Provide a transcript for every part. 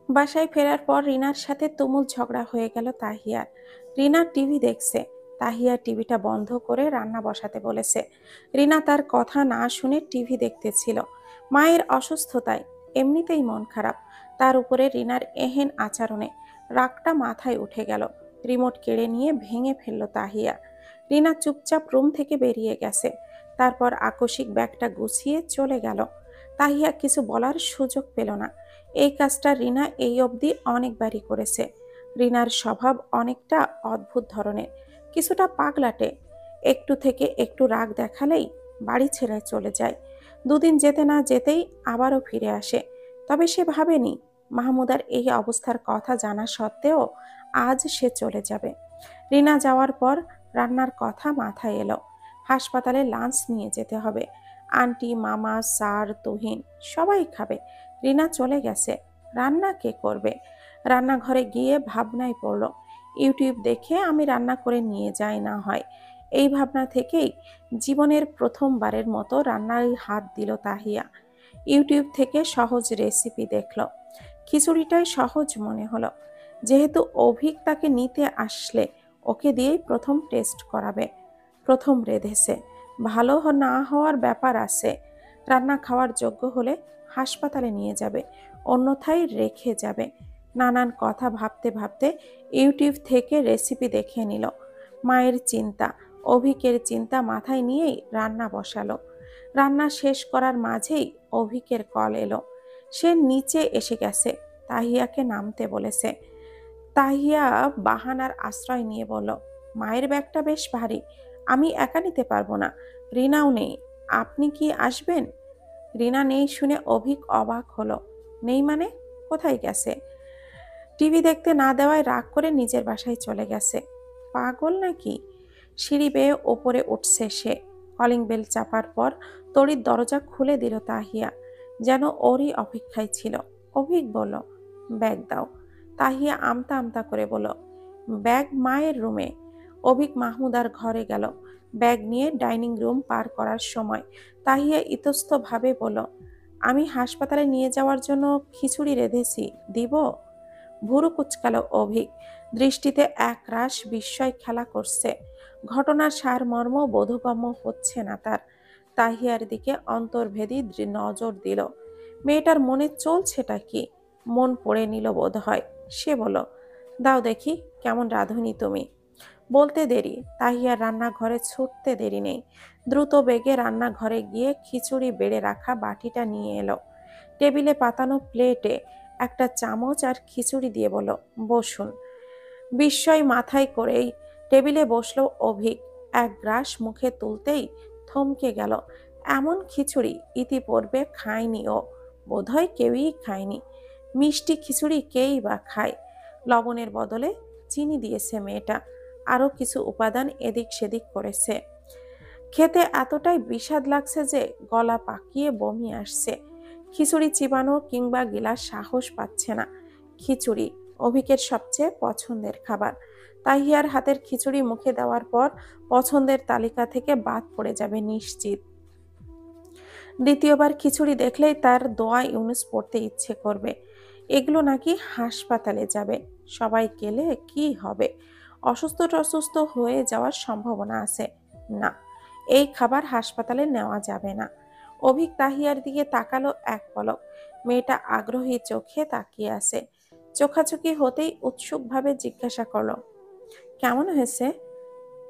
বাসায় ফেরার পর রিনার সাথে তুমুল ঝগড়া হয়ে গেল তাহিয়ার। রিনা টিভি দেখছে, তাহিয়া টিভিটা বন্ধ করে রান্না বসাতে বলেছে। রিনা তার কথা না শুনে টিভি দেখতেছিল। মায়ের অসুস্থতায় এমনিতেই মন খারাপ, তার উপরে রিনার এহেন আচরণে রাগটা মাথায় উঠে গেল। রিমোট কেড়ে নিয়ে ভেঙে ফেলল তাহিয়া। রিনা চুপচাপ রুম থেকে বেরিয়ে গেছে, তারপর আকস্মিক ব্যাগটা গুছিয়ে চলে গেল। তাহিয়া কিছু বলার সুযোগ পেল না। এই কাজটা রিনা এই অবধি অনেকবারই করেছে। রিনার স্বভাব অনেকটা অদ্ভুত ধরনের, কিছুটা পাগলাটে। একটু থেকে একটু রাগ দেখালেই বাড়ি ছেড়ে চলে যায়। দুদিন যেতে না যেতেই আবারও ফিরে আসে। তবে সে ভাবেনি মাহমুদার এই অবস্থার কথা জানা সত্ত্বেও আজ সে চলে যাবে। রিনা যাওয়ার পর রান্নার কথা মাথায় এলো। হাসপাতালে লাঞ্চ নিয়ে যেতে হবে। আন্টি, মামা, স্যার, তুহিন সবাই খাবে। রিনা চলে গেছে, রান্না কে করবে? রান্নাঘরে গিয়ে ভাবনায় পড়ল, ইউটিউব দেখে আমি রান্না করে নিয়ে যাই না হয়। এই ভাবনা থেকেই জীবনের প্রথমবারের মতো রান্নায় হাত দিল তাহিয়া। ইউটিউব থেকে সহজ রেসিপি দেখল। খিচুড়িটাই সহজ মনে হলো। যেহেতু অভিক তাকে নিতে আসলে ওকে দিয়েই প্রথম টেস্ট করাবে। প্রথম রেঁধেছে, ভালো না হওয়ার ব্যাপার আছে। রান্না খাওয়ার যোগ্য হলে হাসপাতালে নিয়ে যাবে, অন্যথায় রেখে যাবে। নানান কথা ভাবতে ভাবতে ইউটিউব থেকে রেসিপি দেখে নিল। মায়ের চিন্তা, অভিকের চিন্তা মাথায় নিয়েই রান্না বসালো। রান্না শেষ করার মাঝেই অভিকের কল এলো। সে নিচে এসে গেছে, তাহিয়াকে নামতে বলেছে। তাহিয়া বাহানার আশ্রয় নিয়ে বলল, মায়ের ব্যাগটা বেশ ভারী, আমি একা নিতে পারবো না। রিনাও নেই, আপনি কি আসবেন? রিনা নেই শুনে অভিক অবাক হলো। নেই মানে? কোথায় গেছে? টিভি দেখতে না দেওয়ায় রাগ করে নিজের বাসায় চলে গেছে। পাগল নাকি? সিঁড়ি বেয়ে ওপরে উঠছে সে। কলিং বেল চাপার পর তড়িৎ দরজা খুলে দিল তাহিয়া, যেন ওরই অপেক্ষায় ছিল। অভিক বলল, ব্যাগ দাও। তাহিয়া আমতা আমতা করে বলল, ব্যাগ মায়ের রুমে। অভিক মাহমুদার ঘরে গেল। ব্যাগ নিয়ে ডাইনিং রুম পার করার সময় তাহিয়া ইতস্তভাবে বলল, আমি হাসপাতালে নিয়ে যাওয়ার জন্য খিচুড়ি রেঁধেছি, দিব? ভুরু কুচকালো অভিক, দৃষ্টিতে একরাশ বিস্ময় খেলা করছে। ঘটনার সারমর্ম বোধগম্য হচ্ছে না তার। তাহিয়ার দিকে অন্তর্ভেদী নজর দিল। মেয়েটার মনে চলছেটা কি? মন পড়ে নিল বোধ হয়। সে বলল, দাও দেখি, কেমন রাঁধুনি তুমি। বলতে দেরি, তাহিয়ার রান্নাঘরে ছুটতে দেরি নেই। দ্রুত বেগে রান্নাঘরে গিয়ে খিচুড়ি বেড়ে রাখা বাটিটা নিয়ে এলো। টেবিলে পাতানো প্লেটে একটা চামচ আর খিচুড়ি দিয়ে বলল, বসুন। বিস্ময় মাথায় করেই টেবিলে বসলো অভিক। এক গ্রাস মুখে তুলতেই থমকে গেল। এমন খিচুড়ি ইতিপূর্বে খায়নি ও, বোধহয় কেউই খায়নি। মিষ্টি খিচুড়ি কেই বা খায়? লবণের বদলে চিনি দিয়েছে মেয়েটা, আরো কিছু উপাদান এদিক সেদিক করেছে। খেতে এতটাই বিস্বাদ লাগছে যে গলা পাকিয়ে বমি আসছে। খিচুড়ি চিবানো কিংবা গিলার সাহস পাচ্ছে না। খিচুড়ি অভিকের সবচেয়ে পছন্দের খাবার। তাহিয়ার হাতের খিচুড়ি মুখে দেওয়ার পর পছন্দের তালিকা থেকে বাদ পড়ে যাবে নিশ্চিত। দ্বিতীয়বার খিচুড়ি দেখলেই তার দোয়া ইউনুস পড়তে ইচ্ছে করবে। এগুলো নাকি হাসপাতালে যাবে, সবাই গেলে কি হবে? অসুস্থ টসুস্থ হয়ে যাওয়ার সম্ভাবনা আছে। না, এই খাবার হাসপাতালে নেওয়া যাবে না। অভিক তাহিয়ার দিকে তাকালো এক পলক। মেয়েটা আগ্রহী চোখে তাকিয়ে আছে। চোখাচোখি হতেই উৎসুকভাবে জিজ্ঞাসা করলো, কেমন হয়েছে?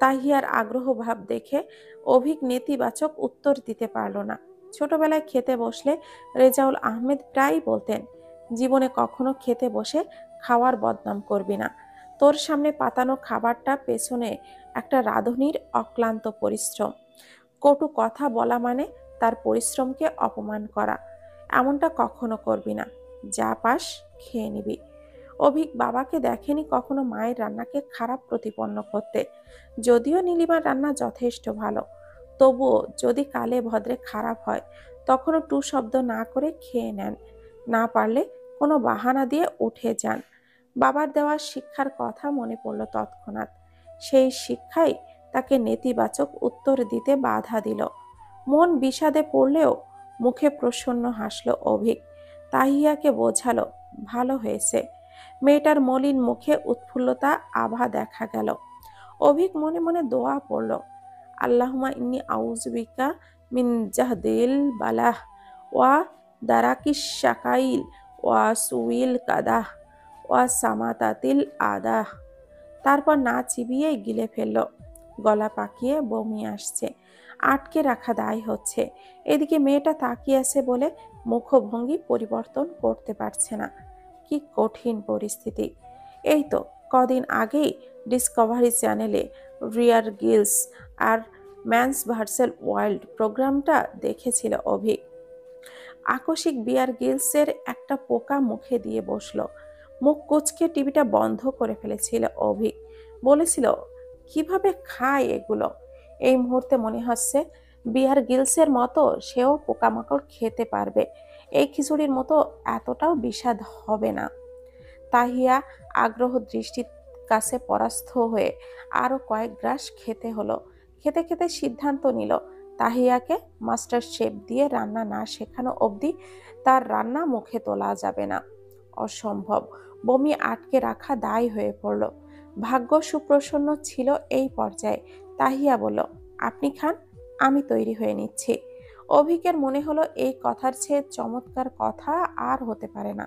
তাহিয়ার আগ্রহ ভাব দেখে অভিক নেতিবাচক উত্তর দিতে পারল না। ছোটবেলায় খেতে বসলে রেজাউল আহমেদ প্রায়ই বলতেন, জীবনে কখনো খেতে বসে খাওয়ার বদনাম করবি না। তোর সামনে পাতানো খাবারটা পেছনে একটা রাঁধুনির অক্লান্ত পরিশ্রম। কটু কথা বলা মানে তার পরিশ্রমকে অপমান করা। এমনটা কখনো করবি না। যা পাস খেয়ে নিবি। অভিক বাবাকে দেখেনি কখনো মায়ের রান্নাকে খারাপ প্রতিপন্ন করতে। যদিও নীলিমার রান্না যথেষ্ট ভালো, তবুও যদি কালে ভদ্রে খারাপ হয় তখনও টু শব্দ না করে খেয়ে নেন। না পারলে কোনো বাহানা দিয়ে উঠে যান। বাবার দেওয়া শিক্ষার কথা মনে পড়ল তৎক্ষণাৎ। সেই শিক্ষাই তাকে নেতিবাচক উত্তর দিতে বাধা দিল। মন বিষাদে পড়লেও মুখে প্রসন্ন হাসল অভিক। তাহিয়াকে বোঝালো, ভালো হয়েছে। মেয়েটার মলিন মুখে উৎফুল্লতা আভা দেখা গেল। অভিক মনে মনে দোয়া পড়ল, আল্লাহুম্মা ইন্নী আউযু বিকা মিন জাহদিল বালাহ ওয়া দারাকিস শাকাইল ওয়া সুইল কাদাহ ওয়া সামাতাতিল আদাহ। তারপর না চিবিয়ে গিলে ফেলল। গলা পাকিয়ে বমি আসছে, আটকে রাখা দায় হচ্ছে। এদিকে মেয়েটা তাকিয়ে আছে বলে মুখভঙ্গি পরিবর্তন করতে পারছে না। কি কঠিন পরিস্থিতি! এই তো কদিন আগেই ডিসকভারি চ্যানেলে রিয়ার গিলস আর ম্যানস ভার্সেল ওয়াইল্ড প্রোগ্রামটা দেখেছিল অভিক। আকস্মিক বিয়ার গিলসের একটা পোকা মুখে দিয়ে বসলো। মুখ কুচকে টিভিটা বন্ধ করে ফেলেছিল অভিক। বলেছিল, কিভাবে খায় এগুলো? এই মুহূর্তে মনে হচ্ছে বিয়ার গিলসের মতো সেও পোকামাকড় খেতে পারবে। এই খিচুড়ির মতো এতটাও বিষাদ হবে না। তাহিয়া আগ্রহ দৃষ্টির কাছে পরাস্ত হয়ে আরো কয়েক গ্রাস খেতে হলো। খেতে খেতে সিদ্ধান্ত নিল, তাহিয়াকে মাস্টার শেফ দিয়ে রান্না না শেখানো অবধি তার রান্না মুখে তোলা যাবে না। অসম্ভব। বমি আটকে রাখা দায় হয়ে পড়ল। ভাগ্য সুপ্রসন্ন ছিল এই পর্যায়ে। তাহিয়া বলল, আপনি খান, আমি তৈরি হয়ে নিচ্ছি। অভিকের মনে হলো এই কথার চেয়ে চমৎকার কথা আর হতে পারে না।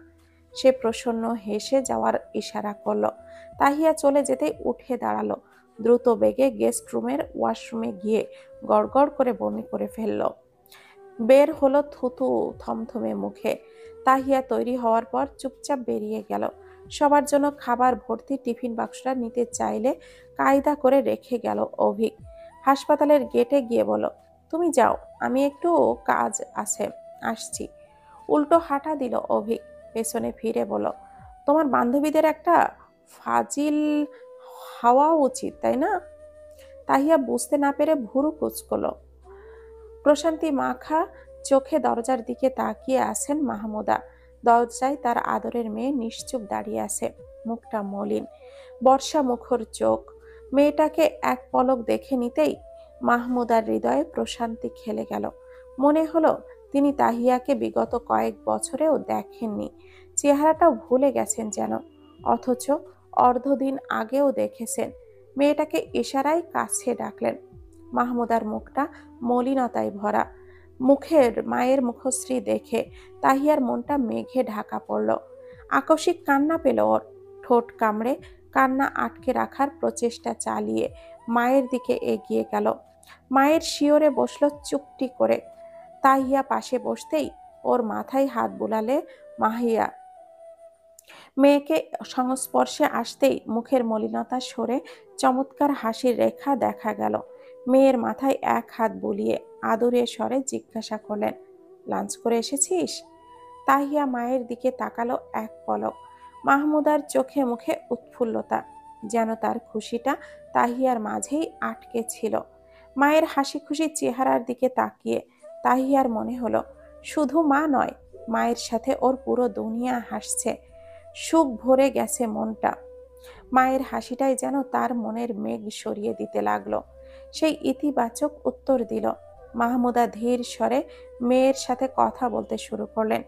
সে প্রসন্ন হেসে যাওয়ার ইশারা করল। তাহিয়া চলে যেতেই উঠে দাঁড়ালো। দ্রুত বেগে গেস্ট রুমের ওয়াশরুমে গিয়ে গড়গড় করে বমি করে ফেলল। বের হলো থুতু থমথমে মুখে। তাহিয়া তৈরি হওয়ার পর চুপচাপ বেরিয়ে গেল। সবার জন্য খাবার ভর্তি টিফিন বাক্সটা নিতে চাইলে কায়দা করে রেখে গেল অভিক। হাসপাতালের গেটে গিয়ে বলল, তুমি যাও, আমি একটু কাজ আছে, আসছি। উল্টো হাঁটা দিল অভিক। পেছনে ফিরে বলল, তোমার বান্ধবীদের একটা ফাজিল হওয়া উচিত, তাই না? তাহিয়া বুঝতে না পেরে ভুরু কুঁচকল। প্রশান্তি মাখা চোখে দরজার দিকে তাকিয়ে আছেন মাহমুদা। দরজায় তার আদরের মেয়ে নিশ্চুপ দাঁড়িয়ে আছে, মুখটা মলিন, বর্ষা মুখর চোখ। মেয়েটাকে এক পলক দেখে নিতেই মাহমুদার হৃদয়ে প্রশান্তি খেলে গেল। মনে হলো তিনি তাহিয়াকে বিগত কয়েক বছরেও দেখেননি, চেহারাটাও ভুলে গেছেন যেন, অথচ অর্ধদিন আগেও দেখেছেন। মেয়েটাকে ইশারায় কাছে ডাকলেন। মাহমুদার মুখটা মলিনতায় ভরা। মুখের মায়ের মুখশ্রী দেখে তাহিয়ার মনটা মেঘে ঢাকা পড়ল। আকস্মিক কান্না পেল ওর। ঠোঁট কামড়ে কান্না আটকে রাখার প্রচেষ্টা চালিয়ে মায়ের দিকে এগিয়ে গেল। মায়ের শিওরে বসল চুপটি করে। তাহিয়া পাশে বসতেই ওর মাথায় হাত বুলালে মাহিয়া। মেয়েকে সংস্পর্শে আসতেই মুখের মলিনতা সরে চমৎকার হাসির রেখা দেখা গেল। মেয়ের মাথায় এক হাত বুলিয়ে আদুরে স্বরে জিজ্ঞাসা করলেন, লাঞ্চ করে এসেছিস? তাহিয়া মায়ের দিকে তাকালো এক পলক। মাহমুদার চোখে মুখে উৎফুল্লতা, যেন তার খুশিটা তাহিয়ার মাঝেই আটকে ছিল। মায়ের হাসি খুশি চেহারার দিকে তাকিয়ে তাহিয়ার মনে হলো, শুধু মা নয়, মায়ের সাথে ওর পুরো দুনিয়া হাসছে। সুখ ভরে গেছে মনটা। মায়ের হাসিটাই যেন তার মনের মেঘ সরিয়ে দিতে লাগলো। সেই ইতিবাচক উত্তর দিল। মাহমুদা ধীর স্বরে মেয়ের সাথে কথা বলতে শুরু করলেন।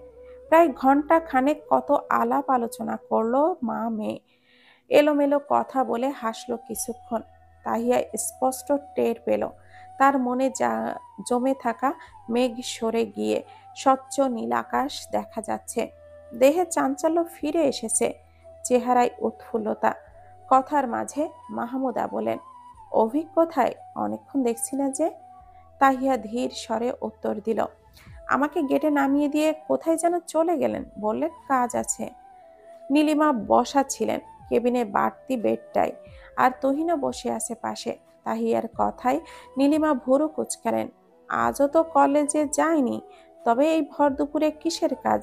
প্রায় ঘন্টা খানেক কত আলাপ আলোচনা করলো মা মেয়ে। এলোমেলো কথা বলে হাসলো কিছুক্ষণ। তাহিয়া স্পষ্ট টের পেল তার মনে জমে থাকা মেঘ সরে গিয়ে স্বচ্ছ নীল আকাশ দেখা যাচ্ছে। দেহে চাঞ্চল্য ফিরে এসেছে, চেহারায় উৎফুল্লতা। কথার মাঝে মাহমুদা বলেন, অভিক কোথায়? অনেকক্ষণ দেখছি না যে। তাহিয়া ধীর স্বরে উত্তর দিল, আমাকে গেটে নামিয়ে দিয়ে কোথায় যেন চলে গেলেন, বললেন কাজ আছে। নীলিমা বসা ছিলেন কেবিনে বাড়তি বেডটায়, আর তুহিনও বসে আছে পাশে। তাহিয়ার কথায় নীলিমা ভুরু কুচকালেন। আজও তো কলেজে যায়নি, তবে এই ভর দুপুরে কিসের কাজ?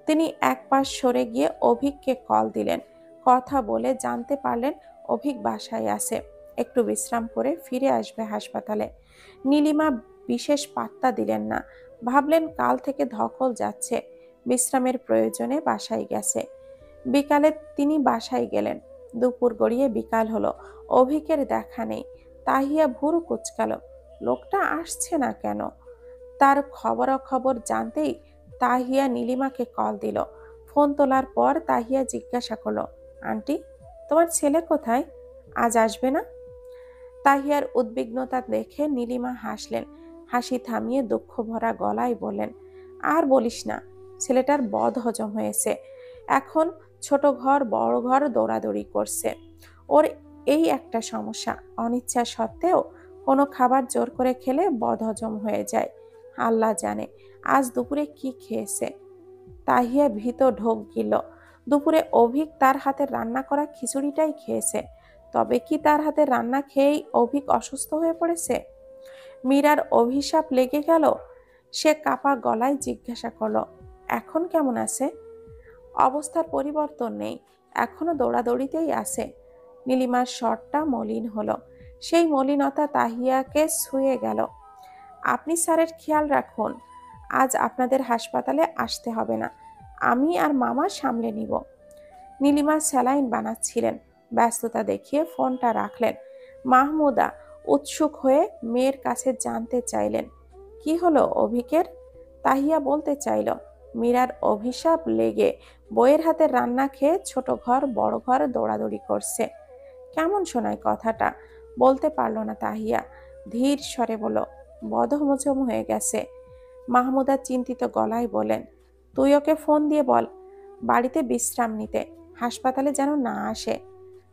তিনি এক পাশ সরে গিয়ে অভিককে কল দিলেন। কথা বলে জানতে পারলেন অভিক বাসায় আছে, একটু বিশ্রাম করে ফিরে আসবে হাসপাতালে। নীলিমা বিশেষ পাত্তা দিলেন না, ভাবলেন কাল থেকে ধকল যাচ্ছে, বিশ্রামের প্রয়োজনে বাসায় গেছে। বিকালে তিনি বাসায় গেলেন। দুপুর গড়িয়ে বিকাল হলো, অভিকের দেখা নেই। তাহিয়া ভুরু কুচকাল, লোকটা আসছে না কেন? তার খবরাখবর জানতেই তাহিয়া নীলিমাকে কল দিল। ফোন তোলার পর তাহিয়া জিজ্ঞাসা করলো, আন্টি, তোমার ছেলে কোথায়? আজ আসবে না? তাহিয়ার উদ্বিগ্নতা দেখে নীলিমা হাসলেন। হাসি থামিয়ে দুঃখ ভরা গলায় বললেন, আর বলিস না, ছেলেটার বদ হজম হয়েছে। এখন ছোট ঘর বড় ঘর দৌড়াদৌড়ি করছে। ওর এই একটা সমস্যা, অনিচ্ছা সত্ত্বেও কোনো খাবার জোর করে খেলে বদহজম হয়ে যায়। আল্লাহ জানে আজ দুপুরে কি খেয়েছে। তাহিয়া ভীত ঢোক গিল। দুপুরে অভিক তার হাতের রান্না করা খিচুড়িটাই খেয়েছে। তবে কি তার হাতের রান্না খেয়েই অভিক অসুস্থ হয়ে পড়েছে? মীরার অভিশাপ লেগে গেল। সে কাপা গলায় জিজ্ঞাসা করলো, এখন কেমন আছে? অবস্থার পরিবর্তন নেই, এখনো দৌড়াদৌড়িতেই আছে। নীলিমার স্বরটা মলিন হলো। সেই মলিনতা তাহিয়াকে ছুঁয়ে গেল। আপনি স্যারের খেয়াল রাখুন, আজ আপনাদের হাসপাতালে আসতে হবে না, আমি আর মামা সামলে নিব। নীলিমা স্যালাইন বানাচ্ছিলেন। ব্যস্ততা দেখিয়ে ফোনটা রাখলেন। মাহমুদা উৎসুক হয়ে মেয়ের কাছে জানতে চাইলেন, কি হলো অভিকের? তাহিয়া বলতে চাইল, মীরার অভিশাপ লেগে বইয়ের হাতে রান্না খেয়ে ছোট ঘর বড় ঘর দৌড়াদৌড়ি করছে। কেমন শোনায় কথাটা? বলতে পারল না তাহিয়া। ধীর স্বরে বলল, বদহজম হয়ে গেছে। মাহমুদা চিন্তিত গলায় বলেন, তুই ওকে ফোন দিয়ে বল বাড়িতে বিশ্রাম নিতে, হাসপাতালে যেন না আসে।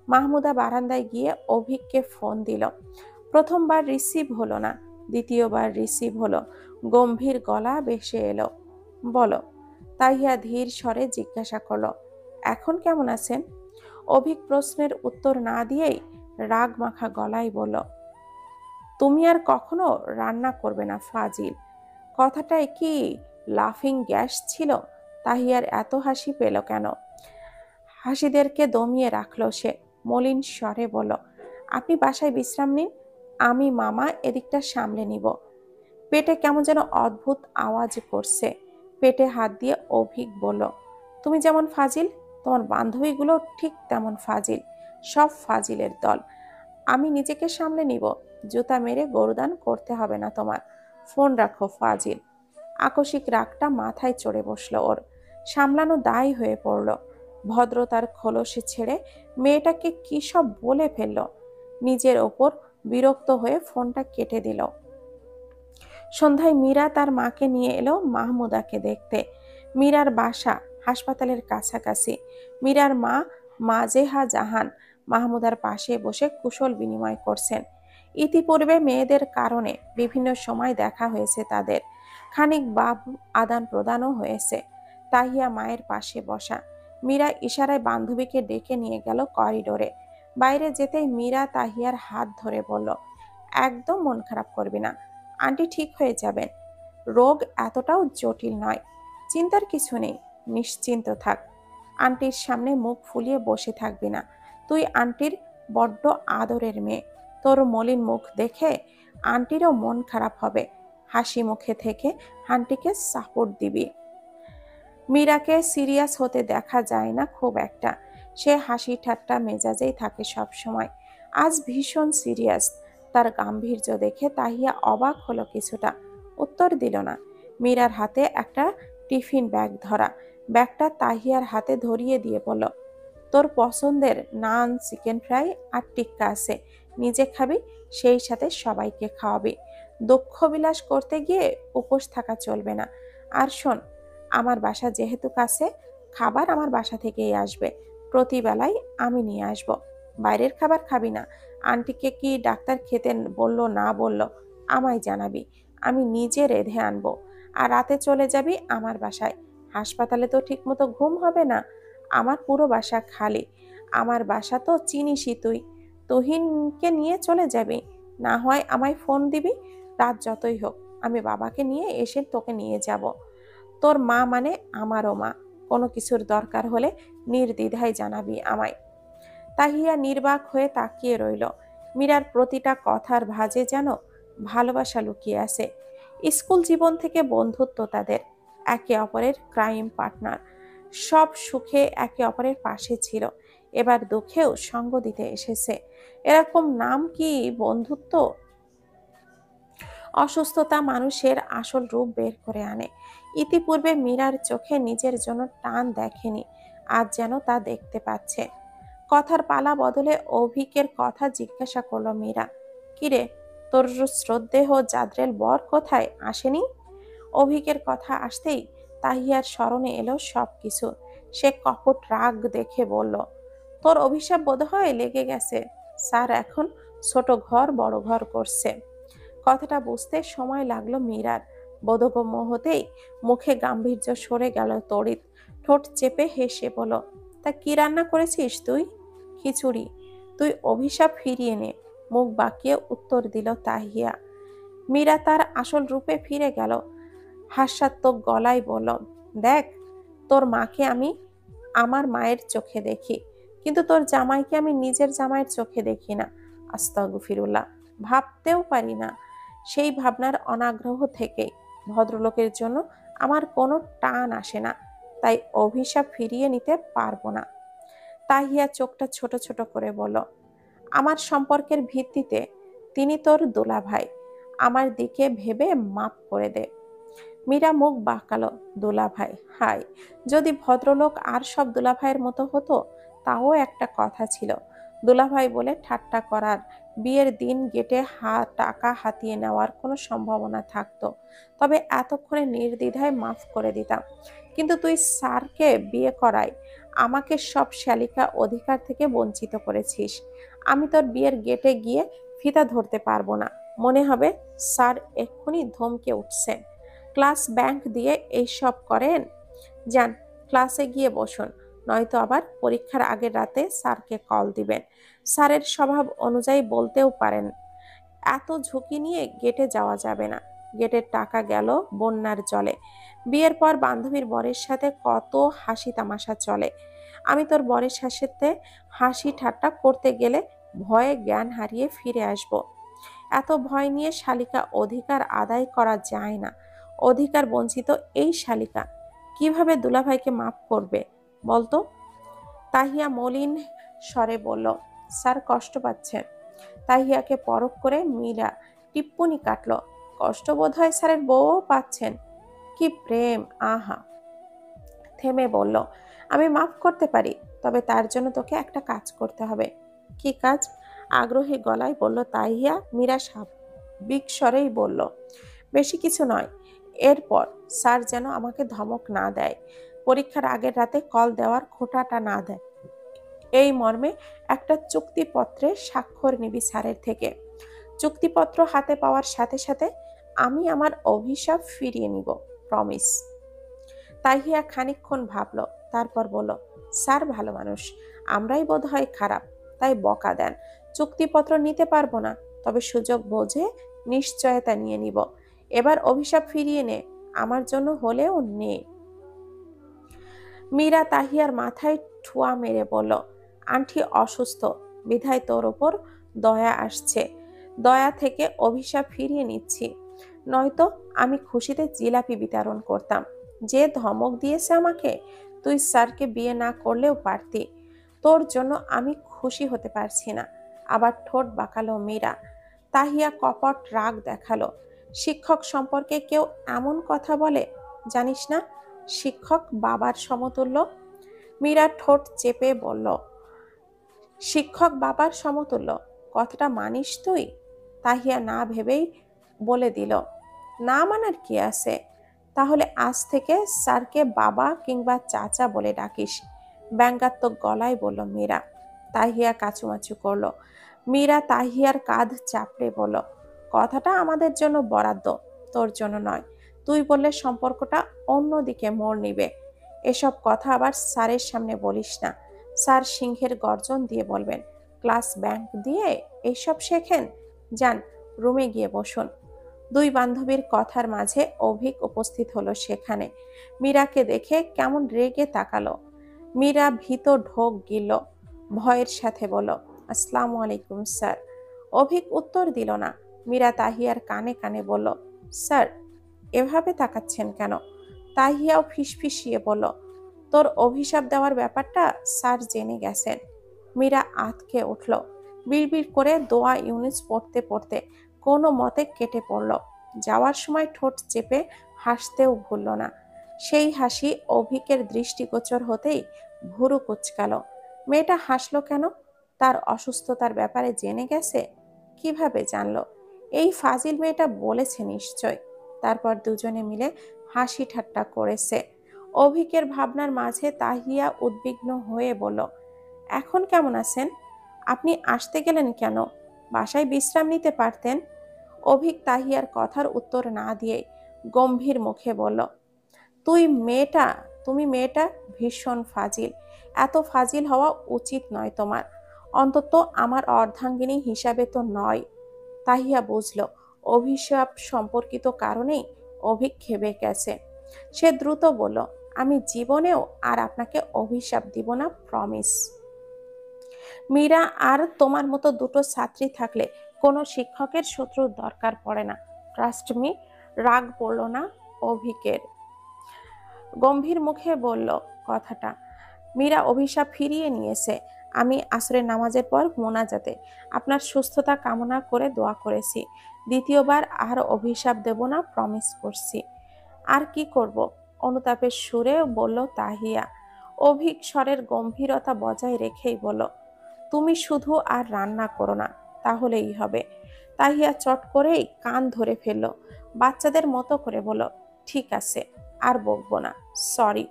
মাহমুদা বারান্দায় গিয়ে অভিককে ফোন দিল। প্রথমবার রিসিভ হলো না, দ্বিতীয়বার রিসিভ হলো। গম্ভীর গলা ভেসে এলো, বলো। তাহিয়া ধীর স্বরে জিজ্ঞাসা করলো, এখন কেমন আছেন? অভিক প্রশ্নের উত্তর না দিয়েই রাগ মাখা গলায় বলল, তুমি আর কখনো রান্না করবে না ফাজিল। কথাটায় কি লাফিং গ্যাস ছিল? তাহিয়ার এত হাসি পেল কেন? হাসিদেরকে দমিয়ে রাখলো সে। মলিন স্বরে বলল, আপনি বাসায় বিশ্রাম নিন, আমি মামা এদিকটা সামলে নিব। পেটে কেমন যেন অদ্ভুত আওয়াজ করছে। পেটে হাত দিয়ে অভিক বলল, তুমি যেমন ফাজিল, তোমার বান্ধবীগুলো ঠিক তেমন ফাজিল। সব ফাজিলের দল। আমি নিজেকে সামলে নিব, জুতা মেরে গরুদান করতে হবে না তোমার। ফোন রাখো ফাজিল। আকস্মিক রাগটা মাথায় চড়ে বসলো ওর। সামলানো দায় হয়ে পড়ল। ভদ্রতার খোলসে ছেড়ে মেয়েটাকে কি সব বলে ফেলল। নিজের ওপর বিরক্ত হয়ে ফোনটা কেটে দিল। সন্ধ্যায় মীরা তার মাকে নিয়ে এলো মাহমুদাকে দেখতে। মীরার বাসা হাসপাতালের কাছাকাছি। মীরার মা মাজেহা জাহান মাহমুদার পাশে বসে কুশল বিনিময় করছেন। ইতিপূর্বে মেয়েদের কারণে বিভিন্ন সময় দেখা হয়েছে তাদের। খানিক ভাব আদান প্রদানও হয়েছে। তাহিয়া মায়ের পাশে বসা। মীরা ইশারায় বান্ধবীকে ডেকে নিয়ে গেল করিডোরে। বাইরে যেতেই মীরা তাহিয়ার হাত ধরে বলল, একদম মন খারাপ করবি না, আন্টি ঠিক হয়ে যাবেন। রোগ এতটাও জটিল নয়, চিন্তার কিছু নেই, নিশ্চিন্ত থাক। আন্টির সামনে মুখ ফুলিয়ে বসে থাকবি না। তুই আন্টির বড্ড আদরের মেয়ে। তোর মলিন মুখ দেখে আন্টিরও মন খারাপ হবে। হাসি মুখে থেকে আন্টিকে সাপোর্ট দিবি। মীরাকে সিরিয়াস হতে দেখা যায় না খুব একটা। সে হাসি ঠাট্টা মেজাজেই থাকে সব সময়। আজ ভীষণ সিরিয়াস। তার গাম্ভীর্য দেখে তাহিয়া অবাক হলো কিছুটা। উত্তর দিল না। মীরার হাতে একটা টিফিন ব্যাগ ধরা। ব্যাগটা তাহিয়ার হাতে ধরিয়ে দিয়ে বলল, তোর পছন্দের নান, চিকেন ফ্রাই আর টিক্কা আছে, নিজে খাবি, সেই সাথে সবাইকে খাওয়াবি। দুঃখ বিলাস করতে গিয়ে উপোস থাকা চলবে না। আর শোন, আমার বাসা যেহেতু কাছে, খাবার আমার বাসা থেকেই আসবে। প্রতিবেলায় আমি নিয়ে আসব। বাইরের খাবার খাবি না। আন্টিকে কি ডাক্তার খেতে বললো না বললো আমায় জানাবি, আমি নিজে রেঁধে আনবো। আর রাতে চলে যাবি আমার বাসায়। হাসপাতালে তো ঠিকমতো ঘুম হবে না। আমার পুরো বাসা খালি। আমার বাসা তো চিনিসই তুই। তুহিনকে নিয়ে চলে যাবি, না হয় আমায় ফোন দিবি। রাত যতই হোক আমি বাবাকে নিয়ে এসে তোকে নিয়ে যাব। তোর মা মানে আমারও মা। কোনো কিছুর দরকার হলে নির্দ্বিধায় জানাবি আমায়। তাহিয়া নির্বাক হয়ে তাকিয়ে রইল। মীরার প্রতিটা কথার ভাঁজে যেন ভালোবাসা লুকিয়ে আছে। স্কুল জীবন থেকে বন্ধুত্ব তাদের, একে অপরের ক্রাইম পার্টনার। সব সুখে একে অপরের পাশে ছিল, এবার দুঃখেও সঙ্গ দিতে এসেছে। এরকম নাম কি বন্ধুত্ব? অসুস্থতা মানুষের আসল রূপ বের করে আনে। ইতিপূর্বে মীরার চোখে নিজের জন্য টান দেখেনি, আজ যেন তা দেখতে পাচ্ছে। কথার পালা বদলে অভিকের কথা জিজ্ঞাসা করলো মীরা। কিরে, তোর শ্রদ্ধেয় জাদ্রেল বর কোথায়, আসেনি? অভিকের কথা আসতেই তাহিয়ার স্মরণে এলো সবকিছু। সে কপট রাগ দেখে বলল, তোর অভিশাপ বোধহয় লেগে গেছে। স্যার এখন ছোট ঘর বড় ঘর করছে। কথাটা বুঝতে সময় লাগলো মীরার। বোধগম্য হতেই মুখে গাম্ভীর্য সরে গেল তড়িৎ। ঠোঁট চেপে হেসে বলল, তা কি রান্না করেছিস তুই? খিচুড়ি। তুই অভিশাপ ফিরিয়ে নে, মুখ বাঁকিয়ে উত্তর দিল তাহিয়া। মীরা তার আসল রূপে ফিরে গেল। হাস্যাত্মক গলায় বলল, দেখ, তোর মাকে আমি আমার মায়ের চোখে দেখি, কিন্তু তোর জামাইকে আমি নিজের জামাইয়ের চোখে দেখি না। আস্তাগফিরুল্লাহ, ভাবতেও পারি না। সেই ভাবনার অনাগ্রহ থেকেই ভদ্রলোকের জন্য আমার কোনো টান আসে না, তাই অভিশাপ ফিরিয়ে নিতে পারবো না। তাহিয়া চোখটা ছোট ছোট করে বলল, আমার সম্পর্কের ভিত্তিতে তিনি তোর দুলাভাই, আমার দিকে ভেবে মাফ করে দে। মীরা মুখ বাঁকালো। দুলাভাই? হাই, যদি ভদ্রলোক আর সব দুলাভাইয়ের মতো হতো তাও একটা কথা ছিল। দুলাভাই বলে ঠাট্টা করার, বিয়ের দিন গেটে টাকা হাতিয়ে নেওয়ার কোনো সম্ভাবনা থাকতো, তবে এতক্ষণে নির্দ্বিধায় মাফ করে দিতাম। কিন্তু তুই স্যারকে বিয়ে করাই আমাকে সব শালিকা অধিকার থেকে বঞ্চিত করেছিস। আমি তোর বিয়ের গেটে গিয়ে ফিতা ধরতে পারবো না। মনে হবে স্যার এক্ষুনি ধমকে উঠছেন। ক্লাস ব্যাংক দিয়ে এইসব করেন? যান, ক্লাসে গিয়ে বসুন, নয়তো আবার পরীক্ষার আগের রাতে স্যারকে কল দিবেন। স্যারের স্বভাব অনুযায়ী বলতেও পারেন, এত ঝুঁকি নিয়ে গেটে যাওয়া যাবে না। গেটের টাকা গেল বন্যার জলে। বিয়ের পর বান্ধবীর বরের সাথে কত হাসি তামাশা চলে। আমি তোর বরের সাথে হাসি ঠাট্টা করতে গেলে ভয়ে জ্ঞান হারিয়ে ফিরে আসব। এত ভয় নিয়ে শালিকা অধিকার আদায় করা যায় না। অধিকার বঞ্চিত এই শালিকা কিভাবে দুলাভাইকে মাফ করবে বলতো? তাহিয়া মলিন স্বরে বলল, স্যার কষ্ট পাচ্ছেন। তাহিয়াকে পরখ করে মীরা টিপ্পনি কাটল, কষ্ট বোধ হয় স্যারের বউও পাচ্ছেন। কি প্রেম! আহা! থেমে বলল, আমি মাফ করতে পারি, তবে তার জন্য তোকে একটা কাজ করতে হবে। কি কাজ? আগ্রহী গলায় বলল তাহিয়া। মীরা স্বাভাবিক স্বরেই বলল, বেশি কিছু নয়। এরপর স্যার যেন আমাকে ধমক না দেয়, পরীক্ষার আগের রাতে কল দেওয়ার খোঁটাটা না দেয়, এই মর্মে একটা চুক্তিপত্রে স্বাক্ষর নিবি স্যারের থেকে। চুক্তিপত্র হাতে পাওয়ার সাথে সাথে আমি আমার অভিশাপ ফিরিয়ে নিব, প্রমিস। তাহিয়া খানিকক্ষণ ভাবল, তারপর বলল, স্যার ভালো মানুষ, আমরাই বোধ হয় খারাপ, তাই বকা দেন। চুক্তিপত্র নিতে পারবো না, তবে সুযোগ বোঝে নিশ্চয়তা নিয়ে নিব। এবার অভিশাপ ফিরিয়ে নে, আমার জন্য হলেও নে। মীরা তাহিয়ার মাথায় ঠুয়া মেরে বলল, আন্টি অসুস্থ, বিধায় তোর ওপর দয়া আসছে। দয়া থেকে অভিশাপ ফিরিয়ে নিচ্ছি, নয়তো আমি খুশিতে জিলাপি বিতরণ করতাম। যে ধমক দিয়েছে আমাকে, তুই স্যারকে বিয়ে না করলেও পারতি। তোর জন্য আমি খুশি হতে পারছি না। আবার ঠোঁট বাঁকালো মীরা। তাহিয়া কপট রাগ দেখালো। শিক্ষক সম্পর্কে কেউ এমন কথা বলে, জানিস না শিক্ষক বাবার সমতুল্য? মীরা ঠোঁট চেপে বলল, শিক্ষক বাবার সমতুল্য কথাটা মানিস তুই? তাহিয়া না ভেবেই বলে দিল, না মানার কি আছে? তাহলে আজ থেকে স্যারকে বাবা কিংবা চাচা বলে ডাকিস, ব্যঙ্গাত্মক গলায় বলল মীরা। তাহিয়া কাচুমাচু করলো। মীরা তাহিয়ার কাঁধ চাপড়ে বলল, কথাটা আমাদের জন্য বরাদ্দ, তোর জন্য নয়। তুই বললে সম্পর্কটা অন্যদিকে মোড় নিবে। এসব কথা আবার স্যারের সামনে বলিস না। স্যার সিংহের গর্জন দিয়ে বলবেন, ক্লাস ব্যাংক দিয়ে এইসব শেখেন? যান, রুমে গিয়ে বসুন। দুই বান্ধবীর কথার মাঝে অভিক উপস্থিত হলো সেখানে। মীরাকে দেখে কেমন রেগে তাকালো। মীরা ভীত ঢোক গিলল, ভয়ের সাথে বলল, আসসালামু আলাইকুম স্যার। অভিক উত্তর দিল না। মীরা তাহিয়ার কানে কানে বলল, স্যার এভাবে তাকাচ্ছেন কেন? তাহিয়াও ফিসফিসিয়ে বলল, তোর অভিশাপ দেওয়ার ব্যাপারটা স্যার জেনে গেছেন। মীরা আঁতকে উঠল। বিড়বিড় করে দোয়া ইউনিস পড়তে পড়তে কোনো মতে কেটে পড়ল। যাওয়ার সময় ঠোঁট চেপে হাসতেও ভুলল না। সেই হাসি অভিকের দৃষ্টিগোচর হতেই ভুরু কুঁচকাল। মেয়েটা হাসলো কেন? তার অসুস্থতার ব্যাপারে জেনে গেছে? কিভাবে জানলো? এই ফাজিল মেয়েটা বলেছে নিশ্চয়। তারপর দুজনে মিলে হাসি ঠাট্টা করেছে। অভিকের ভাবনার মাঝে তাহিয়া উদ্বিগ্ন হয়ে বলল, এখন কেমন আছেন? আপনি আসতে গেলেন কেন? বাসায় বিশ্রাম নিতে পারতেন। অভিক তাহিয়ার কথার উত্তর না দিয়ে গম্ভীর মুখে বলল, মেয়েটা তুমি মেয়েটা ভীষণ ফাজিল। এত ফাজিল হওয়া উচিত নয় তোমার। অন্তত আমার অর্ধাঙ্গিনী হিসাবে তো নয়। তাহিয়া বুঝল অভিশাপ সম্পর্কিত কারণেই অভিক খেপে গেছে। সে দ্রুত বলল, আমি জীবনেও আর আপনাকে অভিশাপ দিব না, প্রমিস। মীরা আর তোমার মতো দুটো ছাত্রী থাকলে কোনো শিক্ষকের শত্রুর দরকার পড়ে না, ট্রাস্ট মি। রাগ পড়ল না অভিকের, গম্ভীর মুখে বলল কথাটা। মীরা অভিশাপ ফিরিয়ে নিয়েছে। আমি আসরের নামাজের পর মোনাজাতে আপনার সুস্থতা কামনা করে দোয়া করেছি। দ্বিতীয়বার আর অভিশাপ দেব না, প্রমিস করছি। আর কি করব? অনুতাপের সুরে বলল তাহিয়া। অভিক স্বরের গম্ভীরতা বজায় রেখেই বলল, তুমি শুধু আর রান্না করো না, তাহলেই হবে। তাহিয়া চট করেই কান ধরে ফেলল। বাচ্চাদের মতো করে বলল, ঠিক আছে, আর বকবো না, সরি।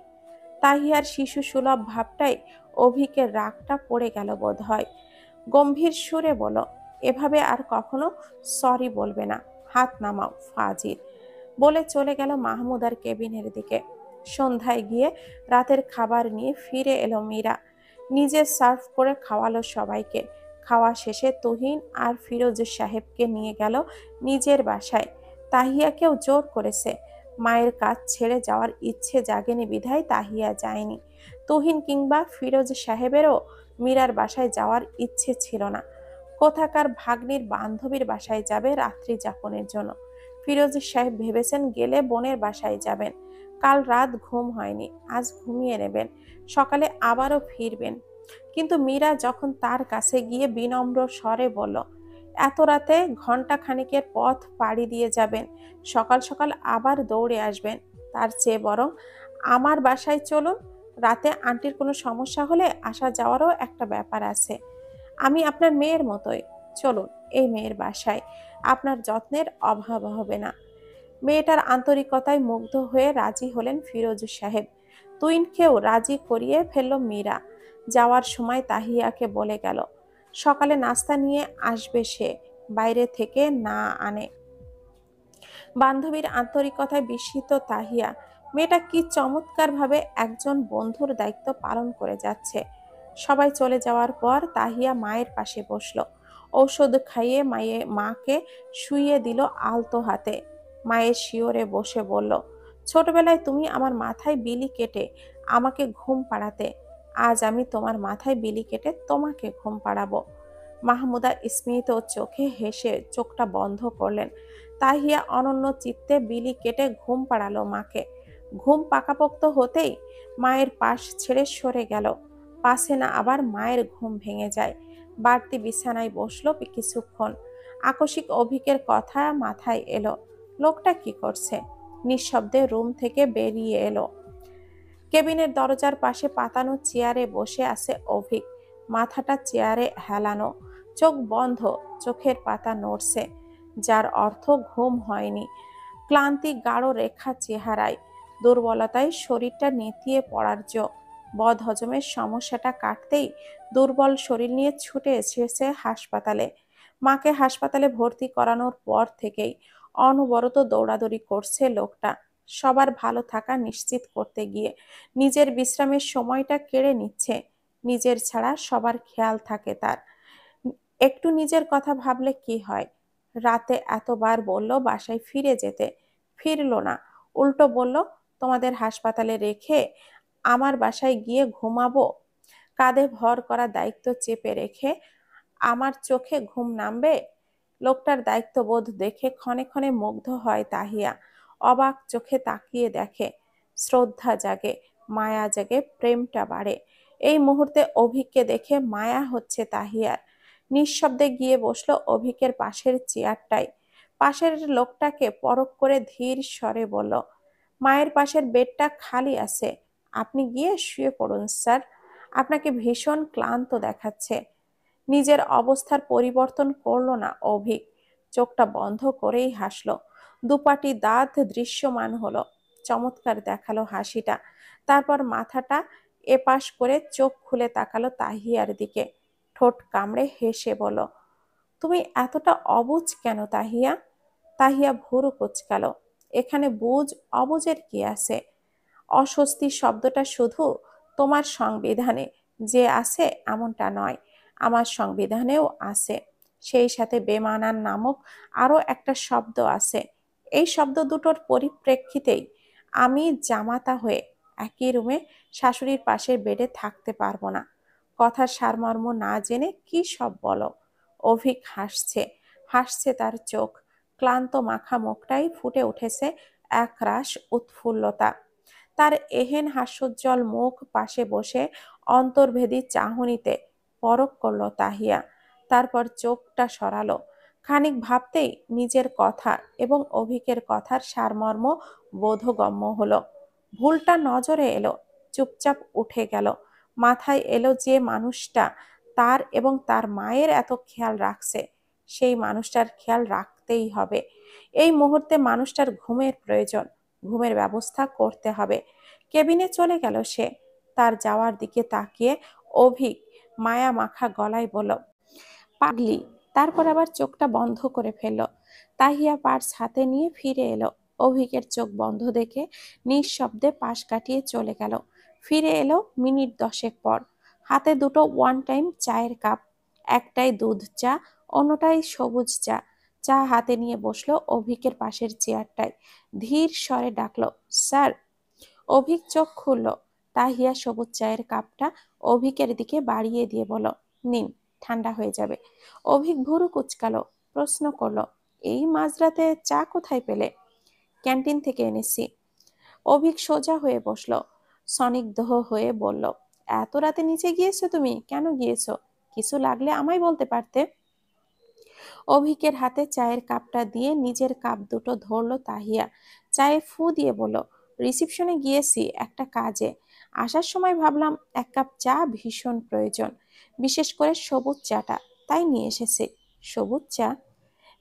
তাহিয়ার শিশু সুলভ ভাবটাই অভিকের রাগটা পড়ে গেল বোধ হয়। গম্ভীর সুরে বলল, এভাবে আর কখনো সরি বলবে না, হাত নামাও ফাজিল। বলে চলে গেল মাহমুদার কেবিনের দিকে। সন্ধ্যায় গিয়ে রাতের খাবার নিয়ে ফিরে এলো মীরা। নিজে সার্ভ করে খাওয়ালো সবাইকে। খাওয়া শেষে তুহিন আর ফিরোজ সাহেবকে নিয়ে গেল নিজের বাসায়। তাহিয়াকেও জোর করেছে। মায়ের কাজ ছেড়ে যাওয়ার ইচ্ছে জাগেনি বিধায় তাহিয়া যায়নি। তুহিন কিংবা ফিরোজ সাহেবেরও মীরার বাসায় যাওয়ার ইচ্ছে ছিল না। কোথাকার ভাগ্নির বান্ধবীর বাসায় যাবে রাত্রি যাপনের জন্য। ফিরোজ সাহেব ভেবেছেন গেলে বোনের বাসায় যাবেন। কাল রাত ঘুম হয়নি, আজ ঘুমিয়ে নেবেন, সকালে আবারও ফিরবেন। কিন্তু মীরা যখন তার কাছে গিয়ে বিনম্র স্বরে বলল, এত রাতে ঘন্টা খানিকের পথ পাড়ি দিয়ে যাবেন, সকাল সকাল আবার দৌড়ে আসবেন, তার চেয়ে বরং আমার বাসায় চলুন। রাতে আন্টির কোনো সমস্যা হলে আসা যাওয়ারও একটা ব্যাপার আছে। আমি আপনার মেয়ের মতোই, চলুন এই মেয়ের বাসায়, আপনার যত্নের অভাব হবে না। মেয়েটার আন্তরিকতায় মুগ্ধ হয়ে রাজি হলেন ফিরোজ সাহেব। তুইনকেও রাজি করিয়ে ফেলল মীরা। যাওয়ার সময় তাহিয়াকে বলে গেল, সকালে নাস্তা নিয়ে আসবে সে, বাইরে থেকে না আনে। বান্ধবীর আন্তরিকতায় বিস্মিত তাহিয়া। মেয়েটা কি চমৎকারভাবে একজন বন্ধুর দায়িত্ব পালন করে যাচ্ছে। সবাই চলে যাওয়ার পর তাহিয়া মায়ের পাশে বসলো। ঔষধ খাইয়ে মাকে শুইয়ে দিল আলতো হাতে। মায়ের শিওরে বসে বলল, ছোটবেলায় তুমি আমার মাথায় বিলি কেটে আমাকে ঘুম পাড়াতে, আজ আমি তোমার মাথায় বিলি কেটে তোমাকে ঘুম পাড়াবো। মাহমুদা স্মিত চোখে হেসে চোখটা বন্ধ করলেন। তাহিয়া অনন্য চিত্তে বিলি কেটে ঘুম পাড়ালো মাকে। ঘুম পাকাপোক্ত হতেই মায়ের পাশ ছেড়ে সরে গেল। পাশে না আবার মায়ের ঘুম ভেঙে যায়। বাড়তি বিছানায় বসলো কিছুক্ষণ। আকস্মিক অভিকের কথা মাথায় এলো। লোকটা কি করছে? নিঃশব্দে রুম থেকে বেরিয়ে এলো। কেবিনের দরজার পাশে পাতানো চেয়ারে বসে আছে অভিক। মাথাটা চেয়ারে হেলানো, চোখ বন্ধ, চোখের পাতা নড়ছে, যার অর্থ ঘুম হয়নি। ক্লান্তি গাঢ় রেখা চেহারায়, দুর্বলতায় শরীরটা নেতিয়ে পড়ার বদ হজমের সমস্যাটা কাটতেই দুর্বল শরীর নিয়ে ছুটে এসেছে হাসপাতালে। মাকে হাসপাতালে ভর্তি করানোর পর থেকেই অনবরত দৌড়াদৌড়ি করছে লোকটা, সবার ভালো থাকা নিশ্চিত করতে গিয়ে নিজের বিশ্রামের সময়টা কেড়ে নিচ্ছে। নিজের ছাড়া সবার খেয়াল থাকে তার। একটু নিজের কথা ভাবলে কি হয়? রাতে এতবার বলল বাসায় ফিরে যেতে, ফিরলো না। উল্টো বলল, তোমাদের হাসপাতালে রেখে আমার বাসায় গিয়ে ঘুমাবো। কাঁধে ভর করা দায়িত্ব চেপে রেখে আমার চোখে ঘুম নামবে? লোকটার দায়িত্ববোধ দেখে ক্ষণে ক্ষণে মুগ্ধ হয় তাহিয়া। অবাক চোখে তাকিয়ে দেখে। শ্রদ্ধা জাগে, মায়া জাগে, প্রেমটা বাড়ে। এই মুহূর্তে অভিককে দেখে মায়া হচ্ছে তাহিয়ার। নিঃশব্দে গিয়ে বসলো অভিকের পাশের চেয়ারটায়। পাশের লোকটাকে পরখ করে ধীর স্বরে বলল, মায়ের পাশের বেডটা খালি আছে, আপনি গিয়ে শুয়ে পড়ুন স্যার, আপনাকে ভীষণ ক্লান্ত দেখাচ্ছে। নিজের অবস্থার পরিবর্তন করলো না অভিক, চোখটা বন্ধ করেই হাসলো। দুপাটি দাঁত দৃশ্যমান হলো, চমৎকার দেখালো হাসিটা। তারপর মাথাটা এপাশ করে চোখ খুলে তাকালো তাহিয়ার দিকে, ঠোঁট কামড়ে হেসে বলল, তুমি এতটা অবুঝ কেন তাহিয়া? তাহিয়া ভুরু কুঁচকালো। এখানে বুঝ অবুঝের কি আছে? অস্বস্তি শব্দটা শুধু তোমার সংবিধানে যে আছে এমনটা নয়, আমার সংবিধানেও আছে। সেই সাথে বেমানান নামক আরও একটা শব্দ আছে। এই শব্দ দুটোর পরিপ্রেক্ষিতেই আমি জামাতা হয়ে একই রুমে শাশুড়ির পাশের বেডে থাকতে পারবো না। কথার সারমর্ম না জেনে কি সব বলো। অভিক হাসছে, হাসছে তার চোখ, ক্লান্ত মাখা মুখটাই ফুটে উঠেছে একরাশ উৎফুল্লতা। তার এহেন হাস্যোজ্জ্বল মুখ পাশে বসে অন্তর্ভেদী চাহনিতে পরখ করল তাহিয়া। তারপর চোখটা সরালো। খানিক ভাবতেই নিজের কথা এবং অভিকের কথার সারমর্ম বোধগম্য হলো। ভুলটা নজরে এলো, চুপচাপ উঠে গেল। মাথায় এলো যে মানুষটা তার এবং তার মায়ের এত খেয়াল রাখছে, সেই মানুষটার খেয়াল রাখতেই হবে। এই মুহূর্তে মানুষটার ঘুমের প্রয়োজন, ঘুমের ব্যবস্থা করতে হবে। কেবিনে চলে গেল সে। তার যাওয়ার দিকে তাকিয়ে অভিক মায়া মাখা গলায় বলল, পাগলি। তারপর আবার চোখটা বন্ধ করে ফেলল। তাহিয়া পার্স হাতে নিয়ে ফিরে এলো। অভিকের চোখ বন্ধ দেখে নিঃশব্দে পাশ কাটিয়ে চলে গেল। ফিরে এলো মিনিট 10 পর। হাতে দুটো ওয়ান টাইম চায়ের কাপ, একটাই দুধ চা, অন্যটাই সবুজ চা। চা হাতে নিয়ে বসলো অভিকের পাশের চেয়ারটায়। ধীর স্বরে ডাকলো, স্যার। অভিক চোখ খুলল। তাহিয়া সবুজ চায়ের কাপটা অভিকের দিকে বাড়িয়ে দিয়ে বলল, নিন, ঠান্ডা হয়ে যাবে। অভিক ভুরু কুচকালো, প্রশ্ন করলো, এই মাঝরাতে চা কোথায় পেলে? ক্যান্টিন থেকে এনেছি। অভিক সোজা হয়ে বসলো, স্নিগ্ধ হয়ে বলল, এত রাতে নিচে গিয়েছো তুমি? কেন গিয়েছো? কিছু লাগলে আমায় বলতে পারতে। অভিকের হাতে চায়ের কাপটা দিয়ে নিজের কাপ দুটো ধরলো তাহিয়া। চায়ে ফু দিয়ে বলল, রিসিপশনে গিয়েছি একটা কাজে, আসার সময় ভাবলাম এক কাপ চা ভীষণ প্রয়োজন, বিশেষ করে সবুজ চাটা, তাই নিয়ে এসেছি। সবুজ চা?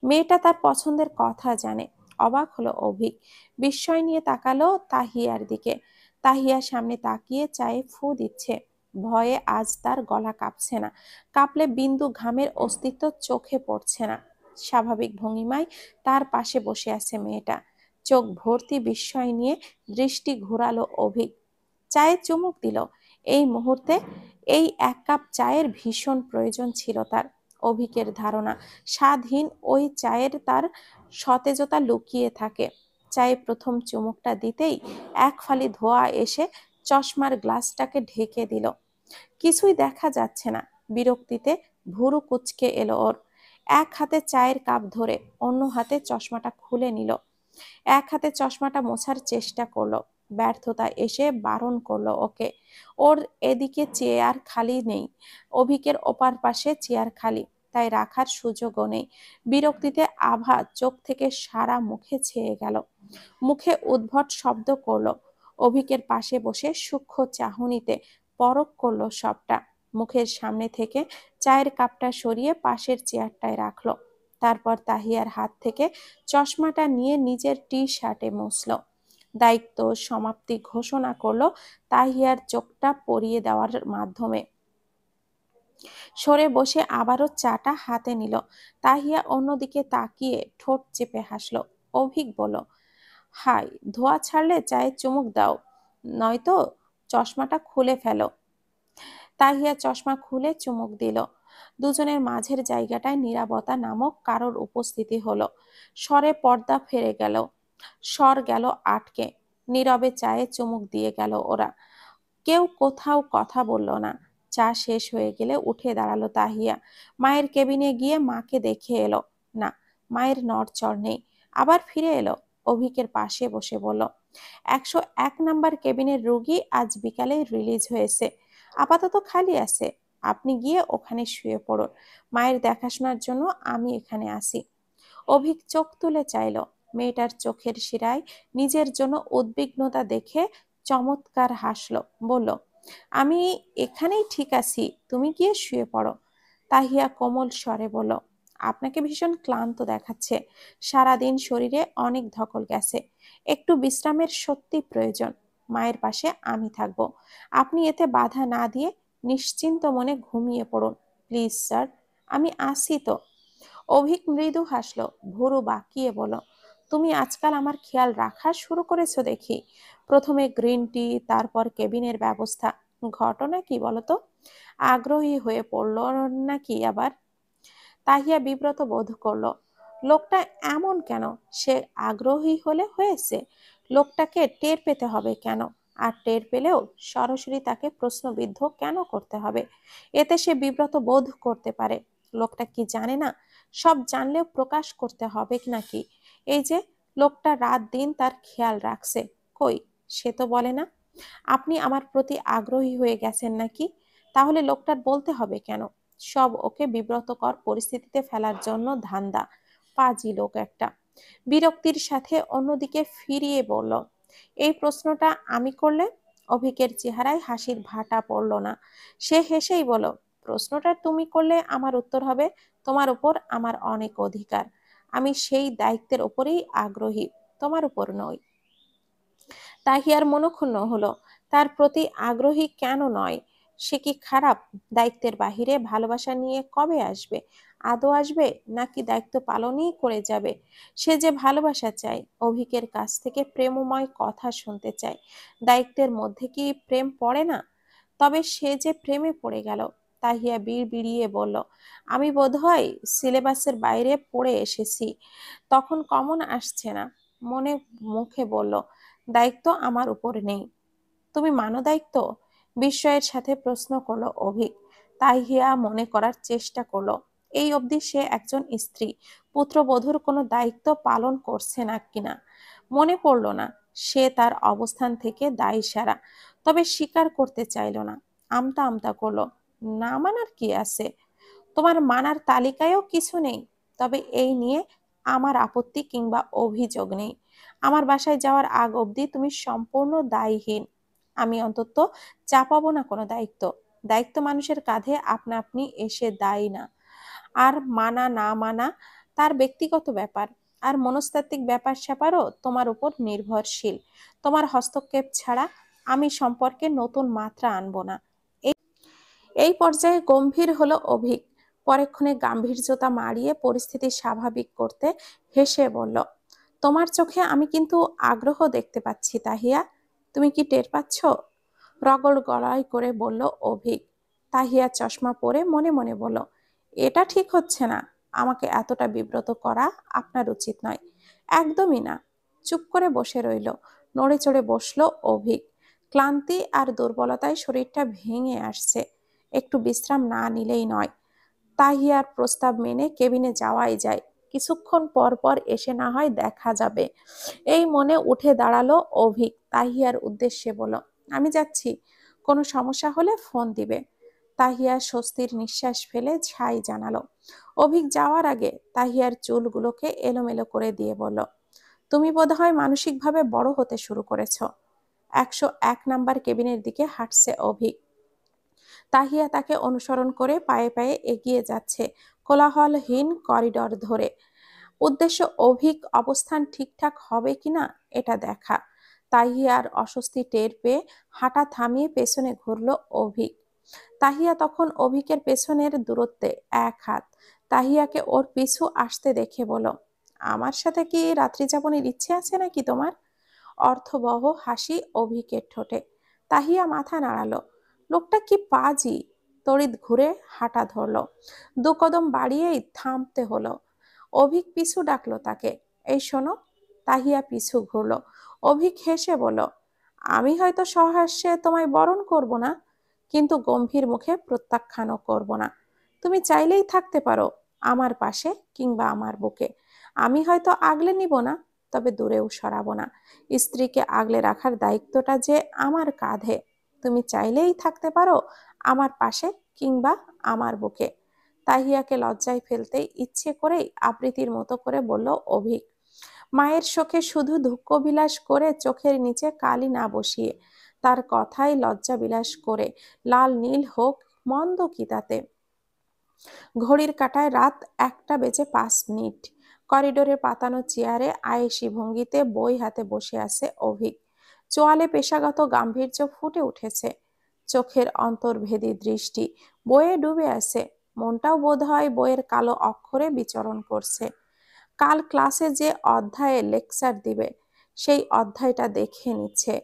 মেয়েটা তার পছন্দের কথা জানে। অবাক হলো অভিক, বিস্ময় নিয়ে তাকালো তাহিয়ার দিকে। তাহিয়ার সামনে তাকিয়ে চায়ে ফু দিচ্ছে। ভয়ে আজ তার গলা কাঁপছে না, কাঁপলে বিন্দু ঘামের অস্তিত্ব চোখে পড়ছে না। স্বাভাবিক ভঙ্গিমায় তার পাশে বসে আছে মেয়েটা। চোখ ভর্তি বিস্ময় নিয়ে দৃষ্টি ঘোরালো অভিক। চায়ে চুমুক দিল। এই মুহূর্তে এই এক কাপ চায়ের ভীষণ প্রয়োজন ছিল তার। অভিকের ধারণা স্বাদহীন ওই চায়ের তার সতেজতা লুকিয়ে থাকে। চায়ে প্রথম চুমুকটা দিতেই এক ফালি ধোঁয়া এসে চশমার গ্লাসটাকে ঢেকে দিল। কিছুই দেখা যাচ্ছে না। বিরক্তিতে ভুরু কুঁচকে এলো ওর। এক হাতে চায়ের কাপ ধরে অন্য হাতে চশমাটা খুলে নিল। এক হাতে চশমাটা মোছার চেষ্টা করলো, ব্যর্থতা এসে বারণ করলো ওকে। ওর এদিকে চেয়ার খালি নেই, অভিকের ওপার পাশে চেয়ার খালি, তাই রাখার সুযোগও নেই। বিরক্তিতে আভা চোখ থেকে সারা মুখে ছেয়ে গেল। মুখে উদ্ভট শব্দ করলো। অভিকের পাশে বসে সূক্ষ্ম চাহনিতে পরখ করলো সবটা। মুখের সামনে থেকে চায়ের কাপটা সরিয়ে পাশের চেয়ারটায় রাখলো। তারপর তাহিয়ার হাত থেকে চশমাটা নিয়ে নিজের টি শার্টে মুছল। দায়িত্ব সমাপ্তি ঘোষণা করলো তাহিয়ার চোখটা পরিয়ে দেওয়ার মাধ্যমে। সরে বসে আবারও চাটা হাতে নিল। তাহিয়া অন্যদিকে তাকিয়ে ঠোঁট চেপে হাসলো। অভিক বলল, হাই, ধোয়া ছাড়লে চায়ে চুমুক দাও, নয়তো চশমাটা খুলে ফেলো। তাহিয়া চশমা খুলে চুমুক দিল। দুজনের মাঝের জায়গাটায় নীরবতা নামক কারোর উপস্থিতি হলো। স্বরে পর্দা ফেরে গেল, স্বর গেল আটকে। নীরবে চায়ে চুমুক দিয়ে গেল ওরা। কেউ কোথাও কথা বলল না। চা শেষ হয়ে গেলে উঠে দাঁড়ালো তাহিয়া। মায়ের কেবিনে গিয়ে মাকে দেখে এলো। না, মায়ের নড়চড় নেই। আবার ফিরে এলো অভিকের পাশে বসে বলল, 101 নাম্বার কেবিনের রোগী আজ বিকালে রিলিজ হয়েছে, আপাতত খালি আছে, আপনি গিয়ে ওখানে শুয়ে পড়ুন, মায়ের দেখাশোনার জন্য আমি এখানে আসি। অভিক চোখ তুলে চাইল। মেয়েটার চোখের শিরায় নিজের জন্য উদ্বিগ্নতা দেখে চমৎকার হাসলো, বলল, আমি এখানেই ঠিক আছি, তুমি গিয়ে শুয়ে পড়ো। তাহিয়া কোমল স্বরে বলল, আপনাকে ভীষণ ক্লান্ত দেখাচ্ছে, সারাদিন শরীরে অনেক ধকল গেছে, একটু বিশ্রামের সত্যি প্রয়োজন। মায়ের পাশে আমি থাকব, আপনি এতে বাধা না দিয়ে নিশ্চিন্ত মনে ঘুমিয়ে পড়ুন প্লিজ স্যার, আমি আসি তো। অভিক মৃদু হাসলো, ভুরু বাঁকিয়ে বলল, তুমি আজকাল আমার খেয়াল রাখা শুরু করেছো দেখি। প্রথমে গ্রিন টি, তারপর কেবিনের ব্যবস্থা। ঘটনা কি বলতো? আগ্রহী হয়ে পড়ল নাকি আবার? তাহিয়া বিব্রত বোধ করলো। লোকটা এমন কেন? সে আগ্রহী হলে হয়েছে, লোকটাকে টের পেতে হবে কেন? আর টের পেলেও সরাসরি তাকে প্রশ্নবিদ্ধ কেন করতে হবে? এতে সে বিব্রত বোধ করতে পারে। লোকটা কি জানে না? সব জানলেও প্রকাশ করতে হবে নাকি? এই যে লোকটা রাত দিন তার খেয়াল রাখছে, কই সে তো বলে না। আপনি আমার প্রতি আগ্রহী হয়ে গেছেন নাকি? তাহলে লোকটার বলতে হবে কেন? সব ওকে বিব্রতকর পরিস্থিতিতে ফেলার জন্য ধান্দা। পাজি লোক একটা। বিরক্তির সাথে অন্যদিকে ফিরিয়ে বলল, এই প্রশ্নটা আমি করলে? অভিকের চেহারায় হাসির ভাটা পড়ল না। সে হেসেই বলল, প্রশ্নটা তুমি করলে আমার উত্তর হবে, তোমার উপর আমার অনেক অধিকার, আমি সেই দায়িত্বের উপরেই আগ্রহী, তোমার উপর নই। তাহিয়ার মনক্ষুণ্ণ হলো। তার প্রতি আগ্রহী কেন নয়? সে কি খারাপ? দায়িত্বের বাহিরে ভালোবাসা নিয়ে কবে আসবে? আদৌ আসবে, নাকি দায়িত্ব পালনই করে যাবে? সে যে ভালোবাসা চায়, অভিকের কাছ থেকে প্রেমময় কথা শুনতে চায়। দায়িত্বের মধ্যে কি প্রেম পড়ে না? তবে সে যে প্রেমে পড়ে গেল। তাহিয়া বিড়বিড়িয়ে বলল, আমি বোধহয় সিলেবাসের বাইরে পড়ে এসেছি, তখন কমন আসছে না। মনে মুখে বলল, দায়িত্ব আমার উপর নেই, তুমি মানো দায়িত্ব? বিস্ময়ের সাথে প্রশ্ন করলো অভিক। তাহিয়া মনে করার চেষ্টা করলো এই অবধি সে একজন স্ত্রী পুত্রবধূর কোনো দায়িত্ব পালন করছে না কিনা। মনে পড়ল না সে তার অবস্থান থেকে দায়ী সারা। তবে স্বীকার করতে চাইল না, আমতা আমতা করলো, না মানার কি আছে? তোমার মানার তালিকায়ও কিছু নেই। তবে এই নিয়ে আমার আপত্তি কিংবা অভিযোগ নেই। আমার বাসায় যাওয়ার আগ অবধি তুমি সম্পূর্ণ দায়হীন। আমি অন্তত চাপাবো না কোনো দায়িত্ব। দায়িত্ব মানুষের কাঁধে আপনা আপনি এসে দায়ী না। আর মানা না মানা তার ব্যক্তিগত ব্যাপার। আর মনস্তাত্ত্বিক ব্যাপার স্যাপারও তোমার উপর নির্ভরশীল। তোমার হস্তক্ষেপ ছাড়া আমি সম্পর্কে নতুন মাত্রা আনবো না। এই এই পর্যায়ে গম্ভীর হলো অভিক। পরেক্ষণে গাম্ভীর্যতা মাড়িয়ে পরিস্থিতি স্বাভাবিক করতে হেসে বলল, তোমার চোখে আমি কিন্তু আগ্রহ দেখতে পাচ্ছি তাহিয়া, তুমি কি টের পাচ্ছ? রগড় গলায় করে বলল অভিক। তাহিয়া চশমা পরে মনে মনে বলল, এটা ঠিক হচ্ছে না, আমাকে এতটা বিব্রত করা আপনার উচিত নয়। একদমই না। চুপ করে বসে রইল। নড়ে চড়ে বসলো অভিক। ক্লান্তি আর দুর্বলতায় শরীরটা ভেঙে আসছে, একটু বিশ্রাম না নিলেই নয়। তাহিয়ার প্রস্তাব মেনে কেবিনে যাওয়াই যায়, কিছুক্ষণ পর পর এসে না হয় দেখা যাবে। এই মনে উঠে দাঁড়ালো অভিক। তাহিয়ার উদ্দেশ্যে বলল, আমি যাচ্ছি, কোনো সমস্যা হলে ফোন দিবে। তাহিয়া স্বস্তির নিঃশ্বাস ফেলে ছাই জানালো। অভিক যাওয়ার আগে তাহিয়ার চুলগুলোকে এলোমেলো করে দিয়ে বলল, তুমি বোধহয় মানসিকভাবে বড় হতে শুরু করেছ। 101 নাম্বার কেবিনের দিকে হাঁটছে অভিক। তাহিয়া তাকে অনুসরণ করে পায়ে পায়ে এগিয়ে যাচ্ছে কোলাহলহীন করিডর ধরে। উদ্দেশ্য অভিক অবস্থান ঠিকঠাক হবে কিনা এটা দেখা। তাহিয়ার অস্বস্তি টের পেয়ে হাঁটা থামিয়ে পেছনে ঘুরল অভিক। তাহিয়া তখন অভিকের পেছনের দূরত্বে 1 হাত। তাহিয়াকে ওর পিছু আসতে দেখে বলল, আমার সাথে কি রাত্রি যাপনের ইচ্ছে আছে নাকি তোমার? অর্থবহ হাসি অভিকের ঠোঁটে। তাহিয়া মাথা নাড়ালো। লোকটা কি পাজি। তড়িৎ ঘুরে হাঁটা ধরলো। 2 কদম বাড়িয়েই থামতে হলো। অভিক পিছু ডাকলো তাকে, এই শোনো। তাহিয়া পিছু ঘুরলো। অভিক হেসে বলল, আমি হয়তো সহাস্যে তোমায় বরণ করব না, কিন্তু গম্ভীর মুখে প্রত্যাখ্যানও করব না। তুমি চাইলেই থাকতে পারো আমার পাশে কিংবা আমার বুকে। আমি হয়তো আগলে নিব না, তবে দূরেও সরাবো না। স্ত্রীকে আগলে রাখার দায়িত্বটা যে আমার কাঁধে। তুমি চাইলেই থাকতে পারো আমার পাশে কিংবা আমার বুকে। তাহিয়াকে লজ্জায় ফেলতে ইচ্ছে করেই আবৃত্তির মতো করে বলল অভিক। মায়ের শোকে শুধু দুঃখ বিলাস করে চোখের নিচে কালি না বসিয়ে তার কথাই লজ্জা বিলাস করে লাল নীল হোক, মন্দ কি তাতে। ঘড়ির কাঁটায় রাত 1:05। করিডোরে পাতানো চেয়ারে আয়েশি ভঙ্গিতে বই হাতে বসে আছে অভিক। চোয়ালে পেশাগত গাম্ভীর্য ফুটে উঠেছে, চোখের অন্তর্ভেদী দৃষ্টি বইয়ে ডুবে আছে, মনটাও বোধহয় বইয়ের কালো অক্ষরে বিচরণ করছে। কাল ক্লাসে যে অধ্যায়ে লেকচার দিবে সেই অধ্যায়টা দেখে নিচ্ছে।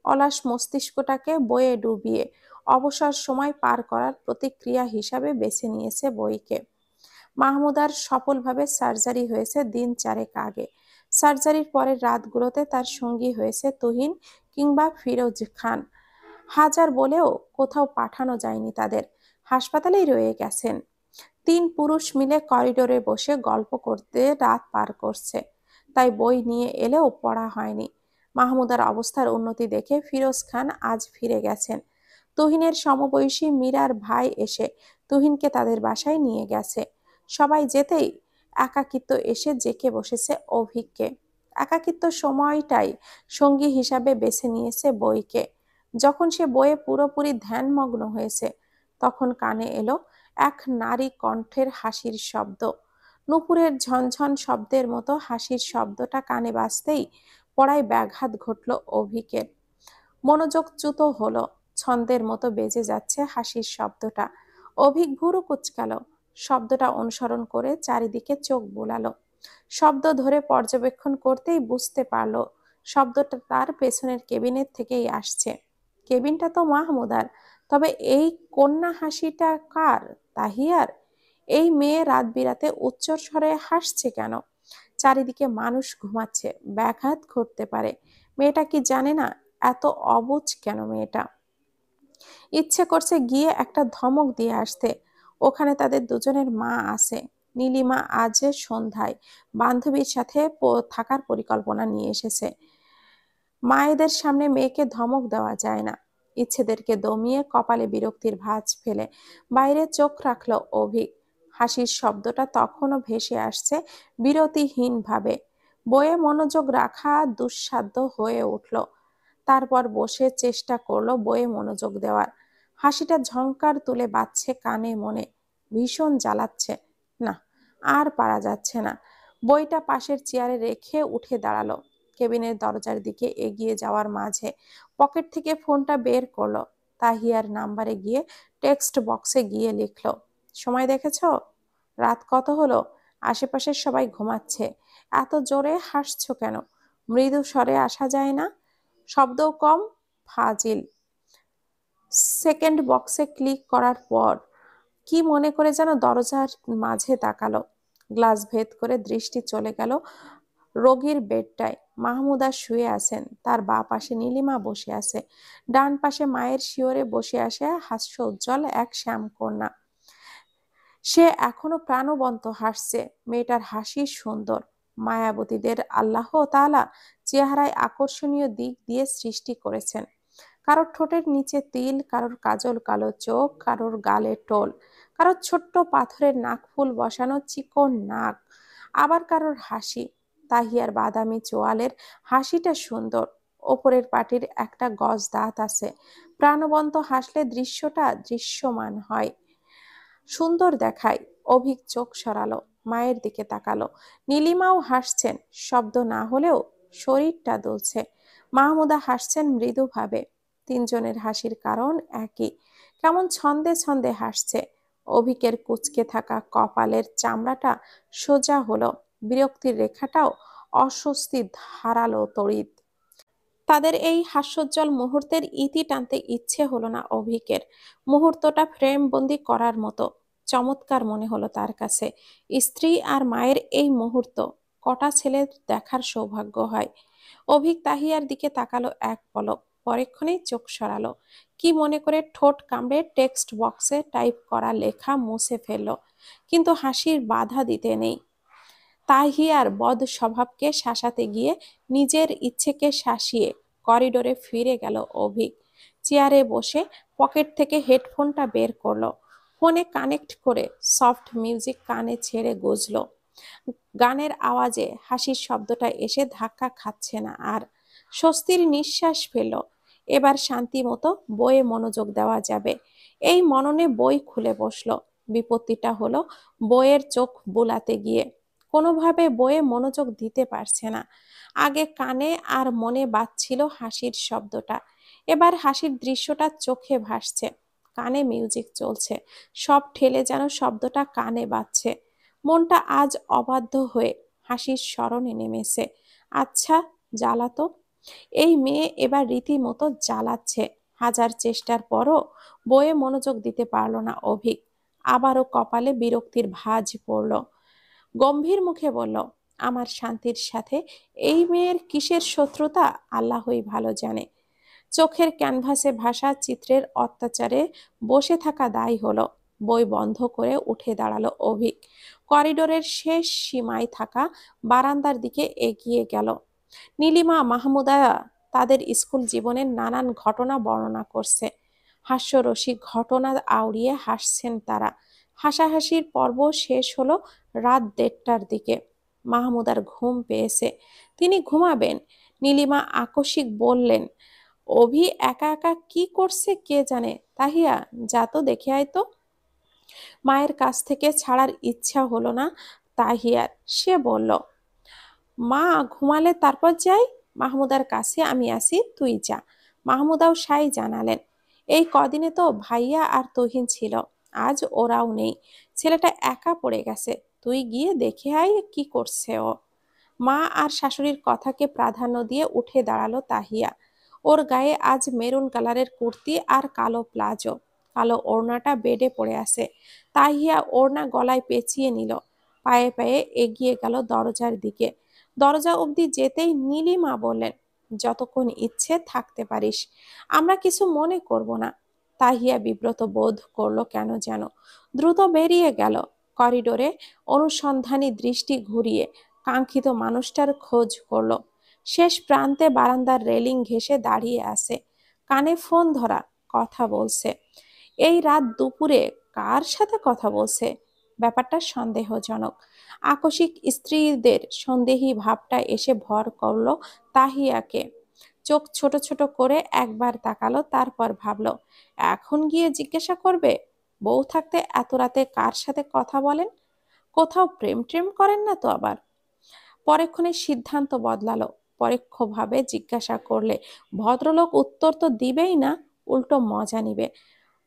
অলস মস্তিষ্কটাকে বইয়ে ডুবিয়ে অবসর সময় পার করার প্রতিক্রিয়া হিসাবে বেছে নিয়েছে বইকে। মাহমুদার সফলভাবে সার্জারি হয়েছে দিন 4 আগে। সার্জারির পরের রাতগুলোতে তার সঙ্গী হয়েছে তুহিন কিংবা ফিরোজ খান। হাজার বলেও কোথাও পাঠানো যায়নি তাদের, হাসপাতালেই রয়ে গেছেন। 3 পুরুষ মিলে করিডোরে বসে গল্প করতে রাত পার করছে, তাই বই নিয়ে এলেও পড়া হয়নি। মাহমুদার অবস্থার উন্নতি দেখে ফিরোজ খান আজ ফিরে গেছেন। তুহিনের সমবয়সী মীরার ভাই এসে তুহিনকে তাদের বাসায় নিয়ে গেছে। সবাই যেতেই একাকিত্ব এসে জেঁকে বসেছে অভিককে। একাকিত্ব সময়টাই সঙ্গী হিসাবে বেছে নিয়েছে বইকে। যখন সে বইয়ে পুরোপুরি ধ্যানমগ্ন হয়েছে, তখন কানে এলো এক নারী কণ্ঠের হাসির শব্দ। নূপুরের ঝনঝন শব্দের মতো হাসির শব্দটা কানে বাজতেই পড়ায় ব্যাঘাত ঘটল অভিকের। মনোযোগচ্যুত হলো, ছন্দের মতো বেজে যাচ্ছে হাসির শব্দটা। অভিক ভুরু কুঁচকালো, শব্দটা অনুসরণ করে চারিদিকে চোখ বুলালো। শব্দ ধরে পর্যবেক্ষণ করতেই বুঝতে পারল শব্দটা তার পেছনের কেবিনের থেকেই আসছে। কেবিনটা তো মাহমুদার, তবে এই কন্যা হাসিটা কার? তাহিয়ার? এই মেয়ে রাত বিরাতে উচ্চ স্বরে হাসছে কেন? চারিদিকে মানুষ ঘুমাচ্ছে, ব্যাঘাত ঘটতে পারে। মেয়েটা কি জানে না? এত অবুঝ কেন মেয়েটা? ইচ্ছে করছে গিয়ে একটা ধমক দিয়ে আসতে। ওখানে তাদের দুজনের মা আছে। নীলিমা আজ সন্ধ্যায় বান্ধবীর সাথে থাকার পরিকল্পনা নিয়ে এসেছে। মায়েদের সামনে মেয়েকে ধমক দেওয়া যায় না। ইচ্ছেদেরকে দমিয়ে কপালে বিরক্তির ভাঁজ ফেলে বাইরে চোখ রাখলো অভিক। হাসির শব্দটা তখনও ভেসে আসছে বিরতিহীন ভাবে। বইয়ে মনোযোগ রাখা দুঃসাধ্য হয়ে উঠল। তারপর বসে চেষ্টা করলো বইয়ে মনোযোগ দেওয়ার। হাসিটা ঝংকার তুলে বাজছে কানে মনে, ভীষণ জ্বালাচ্ছে। না, আর পারা যাচ্ছে না। বইটা পাশের চেয়ারে রেখে উঠে দাঁড়ালো। কেবিনের দরজার দিকে এগিয়ে যাওয়ার মাঝে পকেট থেকে ফোনটা বের করলো। তাহিয়ার নাম্বারে গিয়ে টেক্সট বক্সে গিয়ে লিখলো, সময় দেখেছো? রাত কত হলো? আশেপাশের সবাই ঘুমাচ্ছে। এত জোরে হাসছো কেন? মৃদু স্বরে আসা যায় না? শব্দও কম, ফাজিল। সেকেন্ড বক্সে ক্লিক করার পর কি মনে করে যেন দরজার মাঝে তাকালো। গ্লাস ভেদ করে দৃষ্টি চলে গেল রোগীর বেডটায়। মাহমুদা শুয়ে আছেন, তার বাঁ পাশে নীলিমা বসে আছে, ডান পাশে মায়ের শিয়রে বসে আসে হাস্য উজ্জ্বল এক শ্যামকন্যা। সে এখনো প্রাণবন্ত হাসছে। মেয়েটার হাসি সুন্দর। মায়াবতীদের আল্লাহ তাআলা চেহারায় আকর্ষণীয় দিক দিয়ে সৃষ্টি করেছেন। কারোর ঠোঁটের নিচে তিল, কারোর কাজল কালো চোখ, কারোর গালে টোল, কারোর ছোট্ট পাথরের নাকফুল বসানো চিকন নাক, আবার কারোর হাসি। তাহিয়ার বাদামি চোয়ালের হাসিটা সুন্দর। ওপরের পাটির একটা গজ দাঁত আছে। প্রাণবন্ত হাসলে দৃশ্যটা দৃশ্যমান হয়, সুন্দর দেখায়। অভিক চোখ সরালো, মায়ের দিকে তাকালো। নীলিমাও হাসছেন, শব্দ না হলেও শরীরটা দুলছে। মাহমুদা হাসছেন মৃদুভাবে। তিনজনের হাসির কারণ একই, কেমন ছন্দে ছন্দে হাসছে। অভিকের কুঁচকে থাকা কপালের চামড়াটা সোজা হলো, বিরক্তির রেখাটাও অস্বস্তি ধারালো তড়িৎ। তাদের এই হাস্যোজ্জ্বল মুহূর্তের ইতি টানতে ইচ্ছে হলো না অভিকের। মুহূর্তটা ফ্রেমবন্দি করার মতো চমৎকার মনে হলো তার কাছে। স্ত্রী আর মায়ের এই মুহূর্ত কটা ছেলের দেখার সৌভাগ্য হয়। অভিক তাহিয়ার দিকে তাকালো এক পলক, পরেক্ষণেই চোখ সরালো। কি মনে করে ঠোঁট কামড়ে টেক্সট বক্সে টাইপ করা লেখা মুছে ফেললো, কিন্তু হাসির বাধা দিতে নেই। তাহিয়ার বদ স্বভাবকে শাসাতে গিয়ে নিজের ইচ্ছেকে শাসিয়ে করিডোরে ফিরে গেল অভিক। চেয়ারে বসে পকেট থেকে হেডফোনটা বের করলো। ফোনে কানেক্ট করে সফট মিউজিক কানে ছেড়ে গুজলো। গানের আওয়াজে হাসির শব্দটা এসে ধাক্কা খাচ্ছে না আর। স্বস্তির নিঃশ্বাস ফেলল। এবার শান্তি মতো বইয়ে মনোযোগ দেওয়া যাবে। এই মননে বই খুলে বসলো। বিপত্তিটা হলো বইয়ের চোখ বুলাতে গিয়ে কোনোভাবে বইয়ে মনোযোগ দিতে পারছে না। আগে কানে আর মনে বাজছিল হাসির শব্দটা, এবার হাসির দৃশ্যটা চোখে ভাসছে। কানে মিউজিক চলছে, সব ঠেলে যেন শব্দটা কানে বাজছে। মনটা আজ অবাধ্য হয়ে হাসির স্মরণে নেমেছে। আচ্ছা, জ্বালাতো। এই মেয়ে এবার রীতিমতো জ্বালাচ্ছে। হাজার চেষ্টার পরও বইয়ে মনোযোগ দিতে পারল না অভিক। আবারও কপালে বিরক্তির ভাঁজ পড়ল। গম্ভীর মুখে বলল, আমার শান্তির সাথে এই মেয়ের কিসের শত্রুতা আল্লাহই ভালো জানে। চোখের ক্যানভাসে ভাসা চিত্রের অত্যাচারে বসে থাকা দায় হলো। বই বন্ধ করে উঠে দাঁড়ালো অভিক। করিডোরের শেষ সীমায় থাকা বারান্দার দিকে এগিয়ে গেল। নীলিমা, মাহমুদা তাদের স্কুল জীবনের নানান ঘটনা বর্ণনা করছে। হাস্যরসিক ঘটনা আউড়িয়ে হাসছেন তারা। হাসাহাসির পর্ব শেষ হলো রাত 1:30টার দিকে। মাহমুদার ঘুম পেয়েছে, তিনি ঘুমাবেন। নীলিমা আকস্মিক বললেন, অভি একা একা কি করছে কে জানে। তাহিয়া, যা তো দেখে আয় তো। মায়ের কাছ থেকে ছাড়ার ইচ্ছা হলো না তাহিয়ার। সে বলল, মা ঘুমালে তারপর যাই। মাহমুদার কাছে আমি আসি, তুই যা। মাহমুদাও সাই জানালেন। এই কদিনে তো ভাইয়া আর তুহিন ছিল, আজ ওরাও নেই। ছেলেটা একা পড়ে গেছে, তুই গিয়ে দেখে আয় কি করছে ও। মা আর শাশুড়ির কথাকে প্রাধান্য দিয়ে উঠে দাঁড়ালো তাহিয়া। ওর গায়ে আজ মেরুন কালারের কুর্তি আর কালো প্লাজো। কালো ওড়নাটা বেডে পড়ে আছে। তাহিয়া ওড়না গলায় পেঁচিয়ে নিল। পায়ে পায়ে এগিয়ে গেল দরজার দিকে। দরজা অবধি যেতেই নীলিমা বললেন, যতক্ষণ ইচ্ছে থাকতে পারিস, আমরা কিছু মনে করব না। তাহিয়া বিব্রত বোধ করলো কেন যেন। দ্রুত বেরিয়ে গেল। করিডোরে অনুসন্ধানী দৃষ্টি ঘুরিয়ে কাঙ্ক্ষিত মানুষটার খোঁজ করলো। শেষ প্রান্তে বারান্দার রেলিং ঘেঁষে দাঁড়িয়ে আছে, কানে ফোন ধরা, কথা বলছে। এই রাত দুপুরে কার সাথে কথা বলছে? ব্যাপারটা সন্দেহজনক। আকস্মিক স্ত্রীদের সন্দেহী ভাবটা এসে ভর করলো তাহিয়াকে। চোখ ছোট ছোট করে একবার তাকালো, তারপর ভাবলো, এখন গিয়ে জিজ্ঞাসা করবে বউ থাকতে এত রাতে কার সাথে কথা বলেন। কোথাও প্রেম ট্রেম করেন না তো আবার। পরক্ষণে সিদ্ধান্ত বদলালো। পরোক্ষভাবে জিজ্ঞাসা করলে ভদ্রলোক উত্তর তো দিবেই না, উল্টো মজা নিবে।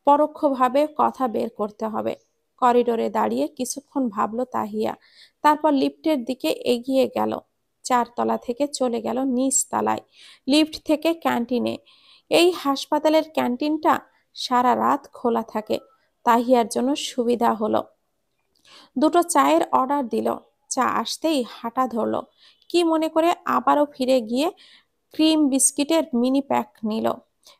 পরোক্ষভাবে কথা বের করতে হবে। করিডোরে দাঁড়িয়ে কিছুক্ষণ ভাবলো তাহিয়া। তারপর লিফটের দিকে এগিয়ে গেল। 4 তলা থেকে চলে গেল নিচ তলায়, লিফট থেকে ক্যান্টিনে। এই হাসপাতালের ক্যান্টিনটা সারা রাত খোলা থাকে। তাহিয়ার জন্য সুবিধা হলো। দুটো চায়ের অর্ডার দিল। চা আসতেই হাঁটা ধরলো। কি মনে করে আবারও ফিরে গিয়ে ক্রিম বিস্কিটের মিনি প্যাক নিল।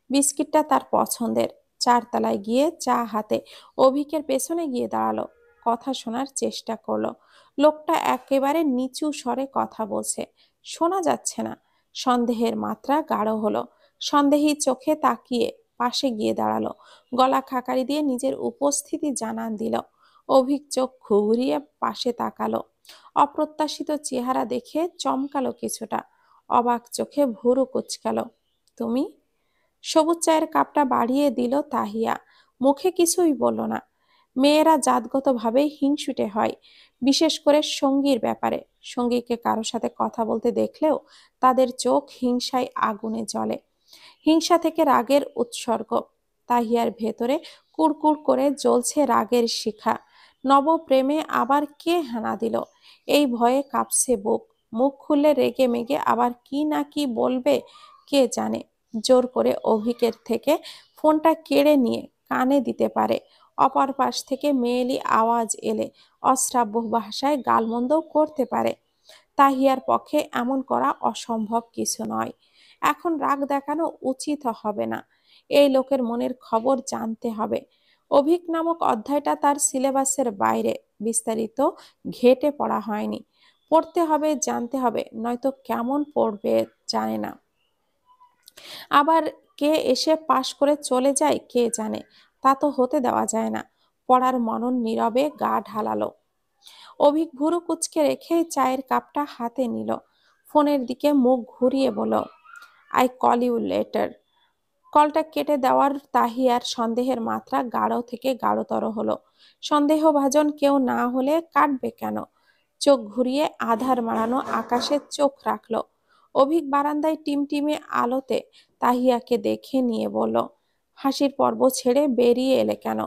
বিস্কিটটা তার পছন্দের। 4 তলায় গিয়ে চা হাতে অভিকের পেছনে গিয়ে দাঁড়ালো। কথা শোনার চেষ্টা করলো। লোকটা একেবারে নিচু স্বরে কথা বলছে, শোনা যাচ্ছে না। সন্দেহের মাত্রা গাঢ় হলো। সন্দেহী চোখে তাকিয়ে পাশে গিয়ে দাঁড়ালো। গলা খাকারি দিয়ে নিজের উপস্থিতি জানান দিল। অভিক চোখ ঘুরিয়ে পাশে তাকালো। অপ্রত্যাশিত চেহারা দেখে চমকালো কিছুটা। অবাক চোখে ভুরু কুঁচকালো। তুমি? সবুজ চায়ের কাপটা বাড়িয়ে দিল তাহিয়া। মুখে কিছুই বলল না। মেয়েরা জাতগতভাবেই হিংসুটে হয়, বিশেষ করে সঙ্গীর ব্যাপারে। সঙ্গীকে কারো সাথে কথা বলতে দেখলেও তাদের চোখ হিংসায় আগুনে জ্বলে। হিংসা থেকে রাগের উৎসর্গ। তাহিয়ার ভেতরে কুড়কুড় করে জ্বলছে রাগের শিখা। নবপ্রেমে আবার কে হানা দিল, এই ভয়ে কাঁপছে বুক। মুখ খুললে রেগে মেগে আবার কি না কি বলবে কে জানে। জোর করে অভিকের থেকে ফোনটা কেড়ে নিয়ে কানে দিতে পারে। অপর পাশ থেকে মেয়েলি আওয়াজ এলে অশ্রাব্য ভাষায় গালমন্দও করতে পারে। তাহিয়ার পক্ষে এমন করা অসম্ভব কিছু নয়। এখন রাগ দেখানো উচিত হবে না। এই লোকের মনের খবর জানতে হবে। অভিক নামক অধ্যায়টা তার সিলেবাসের বাইরে, বিস্তারিত ঘেটে পড়া হয়নি। পড়তে হবে, জানতে হবে, নয়তো কেমন পড়বে জানে না। আবার কে এসে পাশ করে চলে যায় কে জানে। তা তো হতে দেওয়া যায় না। পড়ার মনন নীরবে গা ঢালালো। অভিক ভুরু কুচকে রেখে চায়ের কাপটা হাতে নিল। ফোনের দিকে মুখ ঘুরিয়ে বলল, আই কল ইউ লেটার। কলটা কেটে দেওয়ার তাহিয়ার সন্দেহের মাত্রা গাঢ় থেকে গাঢ়তর হলো। সন্দেহভাজন কেউ না হলে কাটবে কেন? চোখ ঘুরিয়ে আধার মারানো আকাশে চোখ রাখলো। অভিক বারান্দায় টিমটিমে আলোতে তাহিয়াকে দেখে নিয়ে বলল, হাসির পর্ব ছেড়ে বেরিয়ে এলে কেন?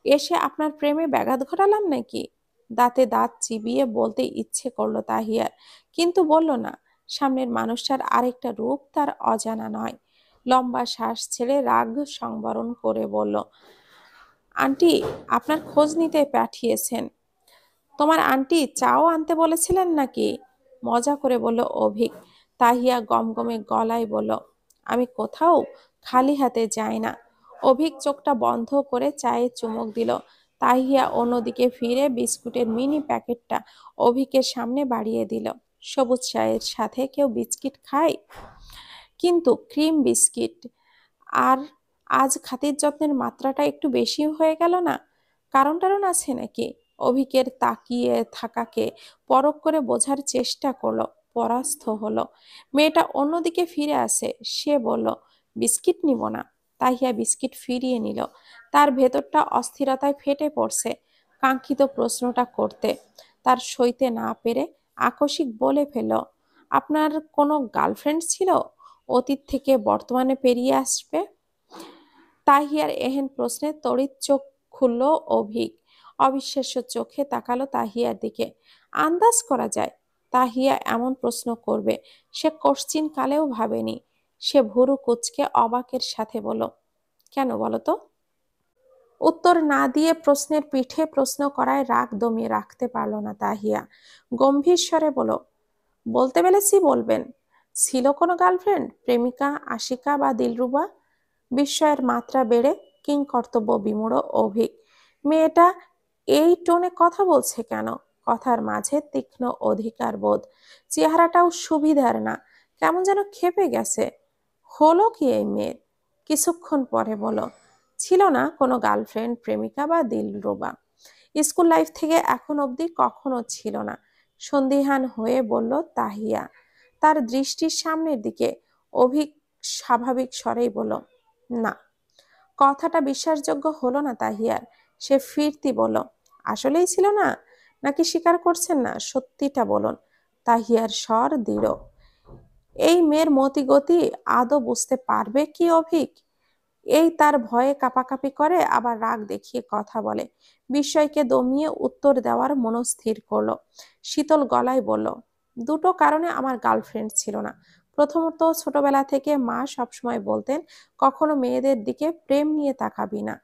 এসে আপনার প্রেমে ব্যাঘাত ঘটালাম নাকি? দাঁতে দাঁত চিবিয়ে বলতে ইচ্ছে করলো তাহিয়ার, কিন্তু বলল না। সামনের মানুষটার আরেকটা রূপ তার অজানা নয়। লম্বা শ্বাস ছেড়ে রাগ সংবরণ করে বলল, আন্টি আপনার খোঁজ নিতে পাঠিয়েছেন। তোমার আন্টি চাও আনতে বলেছিলেন নাকি? মজা করে বলল অভিক। তাহিয়া গমগমে গলায় বলল, আমি কোথাও খালি হাতে যাই না। অভিক চোখটা বন্ধ করে চায়ে চুমুক দিল। তাহিয়া অন্যদিকে ফিরে বিস্কুটের মিনি প্যাকেটটা অভিকের সামনে বাড়িয়ে দিল। সবুজ চায়ের সাথে কেউ বিস্কিট খায়? কিন্তু ক্রিম বিস্কিট। আর আজ খাতির যত্নের মাত্রাটা একটু বেশি হয়ে গেল না? কারণ আছে নাকি? অভিকের তাকিয়ে থাকাকে পরখ করে বোঝার চেষ্টা করলো, পরাস্ত হলো। মেয়েটা অন্যদিকে ফিরে আসে। সে বলল, বিস্কিট নিব না। তাহিয়া বিস্কিট ফিরিয়ে নিল। তার ভেতরটা অস্থিরতায় ফেটে পড়ছে কাঙ্ক্ষিত প্রশ্নটা করতে। তার সইতে না পেরে আকস্মিক বলে ফেলল, আপনার কোনো গার্লফ্রেন্ড ছিল? অতীত থেকে বর্তমানে পেরিয়ে আসবে? তাহিয়ার এহেন প্রশ্নে তড়িৎ চোখ খুলল অভিক। অবিশ্বাস্য চোখে তাকালো তাহিয়ার দিকে। আন্দাজ করা যায় তাহিয়া এমন প্রশ্ন করবে, সে কশ্চিন কালেও ভাবেনি। সে ভুরু কুচকে অবাকের সাথে বলল, কেন বলো তো? উত্তর না দিয়ে প্রশ্নের পিঠে প্রশ্ন করায় রাগ দমিয়ে রাখতে পারল না তাহিয়া। গম্ভীর স্বরে বলল, বলতে পেরেছি বলবেন। ছিল কোনো গার্লফ্রেন্ড, প্রেমিকা, আশিকা বা দিলরুবা? বিস্ময়ের মাত্রা বেড়ে কিংকর্তব্য বিমূঢ় অভিক। মেয়েটা এই টোনে কথা বলছে কেন? কথার মাঝে তীক্ষ্ণ অধিকার বোধ। চেহারাটাও সুবিধার না, কেমন যেন ক্ষেপে গেছে। হলো কি এই মেয়ের? কিছুক্ষণ পরে বলো, ছিল না কোনো গার্লফ্রেন্ড, প্রেমিকা বা দিলরুবা। স্কুল লাইফ থেকে এখন অবধি কখনো ছিল না। সন্দিহান হয়ে বলল তাহিয়া। তার দৃষ্টির সামনের দিকে। অভিক স্বাভাবিক স্বরেই বলল, না। কথাটা বিশ্বাসযোগ্য হলো না তাহিয়ার। সে ফিরতি বলল, আসলেই ছিল না? নাকি স্বীকার করছেন না? সত্যিটা বলুন। তাহিয়ার স্বর দৃঢ়। এই মেয়ের মতিগতি আদৌ বুঝতে পারবে কি অভিক? এই তার ভয়ে কাঁপাকাঁপি করে, আবার রাগ দেখিয়ে কথা বলে। বিস্ময়কে দমিয়ে উত্তর দেওয়ার মনস্থির করলো। শীতল গলায় বলল, দুটো কারণে আমার গার্লফ্রেন্ড ছিল না। প্রথমত, ছোটবেলা থেকে মা সবসময় বলতেন, কখনো মেয়েদের দিকে প্রেম নিয়ে তাকাবি না।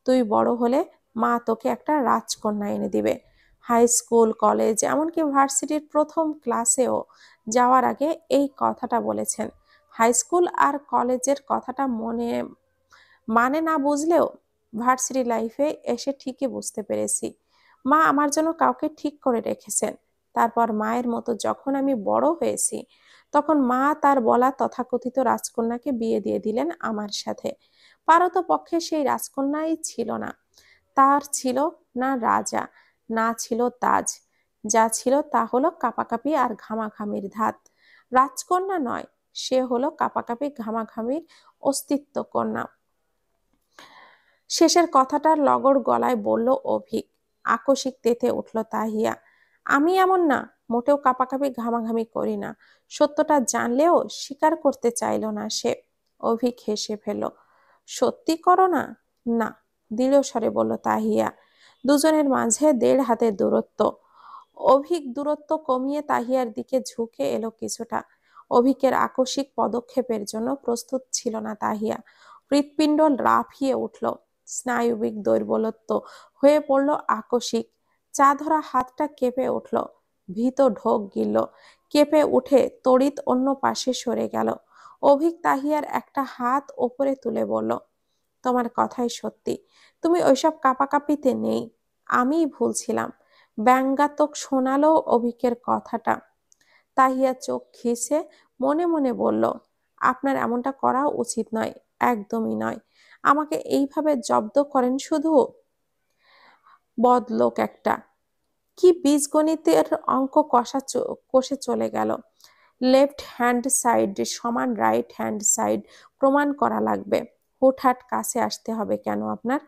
তুই বড় হলে মা তোকে একটা রাজকন্যা এনে দিবে। হাই স্কুল, কলেজ, এমনকি ভার্সিটির প্রথম ক্লাসেও যাওয়ার আগে এই কথাটা বলেছেন। হাই স্কুল আর কলেজের কথাটা মানে না বুঝলেও ভার্সিটি লাইফে এসে ঠিকই বুঝতে পেরেছি, মা আমার জন্য কাউকে ঠিক করে রেখেছেন। তারপর মায়ের মতো যখন আমি বড় হয়েছি, তখন মা তার বলা তথাকথিত রাজকন্যাকে বিয়ে দিয়ে দিলেন আমার সাথে। পারতপক্ষে সেই রাজকন্যাই ছিল না। তার ছিল না রাজা, না ছিল তাজ। যা ছিল তা হলো কাপাকাপি আর ঘামাঘামির ধাত। রাজকন্যা নয়, সে হলো কাপাকাপি ঘামাঘামির অস্তিত্ব কন্যা। শেষের কথাটার লগড় গলায় বলল অভিক। আকস্মিক তেতে উঠল তাহিয়া। আমি এমন না, মোটেও কাঁপাকাঁপি ঘামাঘামি করি না। সত্যটা জানলেও স্বীকার করতে চাইল না সে। অভিক হেসে ফেলল। সত্যি করো না? না, দৃঢ় স্বরে বলল তাহিয়া। দুজনের মাঝে 1.5 হাতের দূরত্ব। অভিক দূরত্ব কমিয়ে তাহিয়ার দিকে ঝুঁকে এলো কিছুটা। অভিকের আকস্মিক পদক্ষেপের জন্য প্রস্তুত ছিল না তাহিয়া। হৃৎপিণ্ড লাফিয়ে উঠল। স্নায়ুবিক দৈর্বলত্ব হয়ে পড়ল আকস্মিক। চা ধরা হাতটা কেঁপে উঠল। ভীত ঢোক গিলল। কেঁপে উঠে তড়িৎ অন্য পাশে সরে গেল। অভিক তাহিয়ার একটা হাত ওপরে তুলে বলল, তোমার কথাই সত্যি। তুমি ওইসব কাঁপাকাঁপিতে নেই। আমিই ভুল ছিলাম। ব্যঙ্গাত্মক শোনালো অভিকের কথাটা। তাহিয়া চোখ ঘিচে মনে মনে বলল, আপনার এমনটা করা উচিত নয়, একদমই নয়। আমাকে এইভাবে জব্দ করেন শুধু। বদলোক একটা। কি বীজগণিতের অঙ্ক কষে চলে গেল। লেফট হ্যান্ড সাইড সমান রাইট হ্যান্ড সাইড প্রমাণ করা লাগবে। হুটহাট কাছে আসতে হবে কেন আপনার?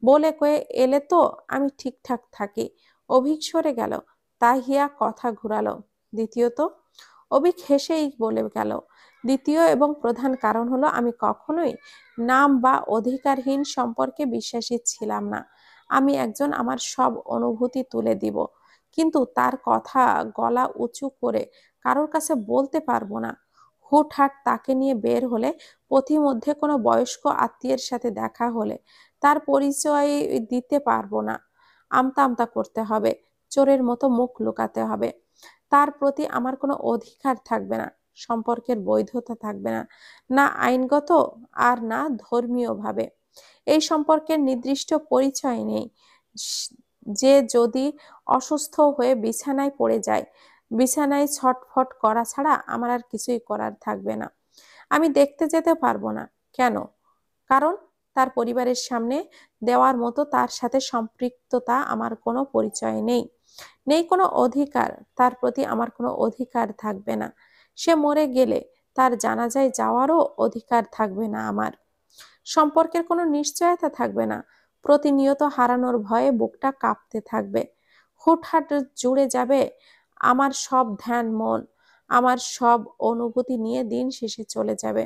বলে কয়ে এলে তো আমি ঠিকঠাক থাকি। অভিক সরে গেল। তাহিয়া কথা ঘুরালো। দ্বিতীয়ত? অভিক হেসেই বলে গেল, দ্বিতীয় এবং প্রধান কারণ হলো আমি কখনোই নাম বা অধিকারহীন সম্পর্কে বিশ্বাসী ছিলাম না। আমি একজন আমার সব অনুভূতি তুলে দিব, কিন্তু তার কথা গলা উঁচু করে কারোর কাছে বলতে পারবো না। হুটহাট তাকে নিয়ে বের হলে, পথিমধ্যে কোনো বয়স্ক আত্মীয়ের সাথে দেখা হলে তার পরিচয় দিতে পারবো না। আমতা আমতা করতে হবে, চোরের মতো মুখ লুকাতে হবে। তার প্রতি আমার কোনো অধিকার থাকবে না, সম্পর্কের বৈধতা থাকবে না, না আইনগত আর না ধর্মীয়ভাবে। এই সম্পর্কের নির্দিষ্ট পরিচয় নেই। যে যদি অসুস্থ হয়ে বিছানায় পড়ে যায়, বিছানায় ছটফট করা ছাড়া আমার আর কিছুই করার থাকবে না। আমি দেখতে যেতে পারবো না। কেন? কারণ তার পরিবারের সামনে দেওয়ার মতো তার সাথে সম্পৃক্ততা আমার কোনো পরিচয় নেই। নেই কোনো অধিকার, তার প্রতি আমার কোনো অধিকার থাকবে না। সে মরে গেলে তার জানাজায় যাওয়ারও অধিকার থাকবে না আমার। সম্পর্কের কোনো নিশ্চয়তা থাকবে না। প্রতিনিয়ত হারানোর ভয়ে বুকটা কাঁপতে থাকবে। হুটহাট জুড়ে যাবে আমার সব ধ্যান মন, আমার সব অনুভূতি নিয়ে দিন শেষে চলে যাবে।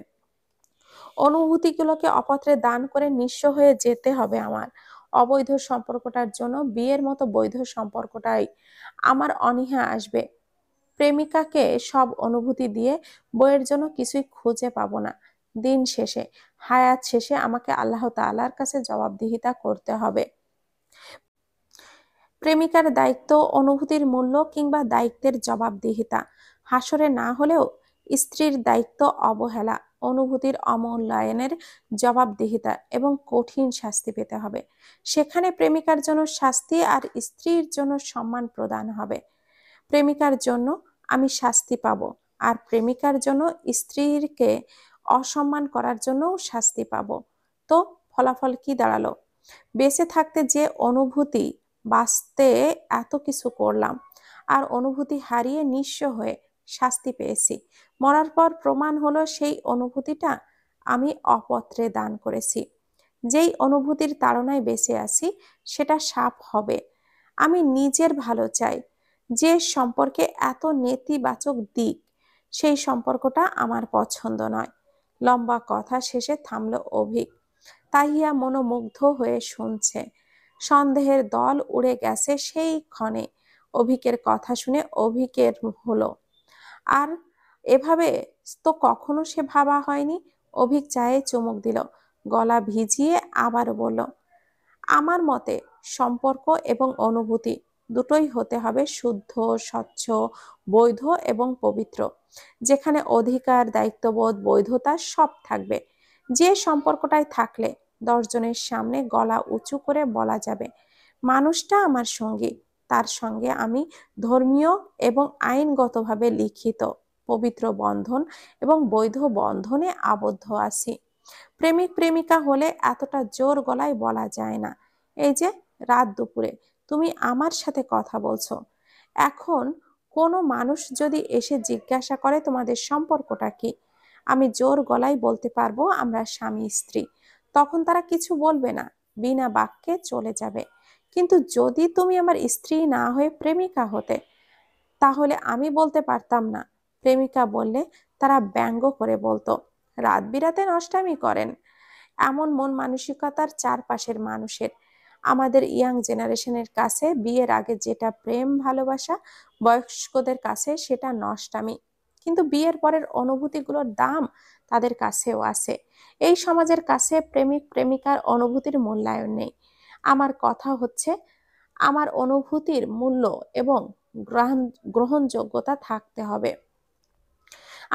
অনুভূতিগুলোকে অপাত্রে দান করে নিঃস্ব হয়ে যেতে হবে আমার। অবৈধ সম্পর্কটার জন্য বিয়ের মতো বৈধ সম্পর্কটাই আমার অনীহা আসবে। প্রেমিকাকে সব অনুভূতি দিয়ে বইয়ের জন্য কিছুই খুঁজে পাবো না। দিন শেষে, হায়াত শেষে আমাকে আল্লাহ তাআলার কাছে জবাবদিহিতা করতে হবে। প্রেমিকার দায়িত্ব অনুভূতির মূল্য কিংবা দায়িত্বের জবাবদিহিতা। হাসরে না হলেও স্ত্রীর দায়িত্ব অবহেলা, অনুভূতির অমূল্যায়নের জবাবদিহিতা এবং কঠিন শাস্তি পেতে হবে। সেখানে প্রেমিকার জন্য শাস্তি আর স্ত্রীর জন্য সম্মান প্রদান হবে। প্রেমিকার জন্য আমি শাস্তি পাবো, আর প্রেমিকার জন্য স্ত্রীকে অসম্মান করার জন্যও শাস্তি পাবো। তো ফলাফল কি দাঁড়ালো? বেঁচে থাকতে যে অনুভূতি, বাঁচতে এত কিছু করলাম, আর অনুভূতি হারিয়ে নিঃস্ব হয়ে শাস্তি পেয়েছি। মরার পর প্রমাণ হলো সেই অনুভূতিটা আমি অপত্রে দান করেছি। যেই অনুভূতির তাড়নায় বেঁচে আছি সেটা সাপ হবে। আমি নিজের ভালো চাই। যে সম্পর্কে এত নেতিবাচক দিক, সেই সম্পর্কটা আমার পছন্দ নয়। লম্বা কথা শেষে থামল অভিক। তাহিয়া মনোমুগ্ধ হয়ে শুনছে। সন্দেহের দল উড়ে গেছে সেই ক্ষণে। অভিকের কথা শুনে অভিকের হলো, আর এভাবে তো কখনো সে ভাবা হয়নি। অভিক চায়ে চুমুক দিল, গলা ভিজিয়ে আবারও বলল, আমার মতে সম্পর্ক এবং অনুভূতি দুটোই হতে হবে শুদ্ধ, স্বচ্ছ, বৈধ এবং পবিত্র, যেখানে অধিকার, দায়িত্ববোধ, বৈধতা সব থাকবে। যে সম্পর্কটায় থাকলে 10 জনের সামনে গলা উঁচু করে বলা যাবে, মানুষটা আমার সঙ্গী, তার সঙ্গে আমি ধর্মীয় এবং আইনগতভাবে লিখিত পবিত্র বন্ধন এবং বৈধ বন্ধনে আবদ্ধ আছি। প্রেমিক প্রেমিকা হলে এতটা জোর গলায় বলা যায় না, এই যে রাত দুপুরে তুমি আমার সাথে কথা বলছো। এখন কোনো মানুষ যদি এসে জিজ্ঞাসা করে তোমাদের সম্পর্কটা কি, আমি জোর গলায় বলতে পারবো আমরা স্বামী স্ত্রী। তখন তারা কিছু বলবে না, বিনা বাক্যে চলে যাবে। কিন্তু যদি তুমি আমার স্ত্রী না হয়ে প্রেমিকা হতে, তাহলে আমি বলতে পারতাম না। প্রেমিকা বললে তারা ব্যঙ্গ করে বলতো, রাত বিরাতে নষ্টামি করেন। এমন মন মানসিকতার চারপাশের মানুষের। আমাদের ইয়াং জেনারেশনের কাছে বিয়ের আগে যেটা প্রেম ভালোবাসা, বয়স্কদের কাছে সেটা নষ্টামি। কিন্তু বিয়ের পরের অনুভূতিগুলোর দাম তাদের কাছেও আছে। এই সমাজের কাছে প্রেমিক প্রেমিকার অনুভূতির মূল্যায়ন নেই। আমার কথা হচ্ছে, আমার অনুভূতির মূল্য এবং গ্রহণযোগ্যতা থাকতে হবে।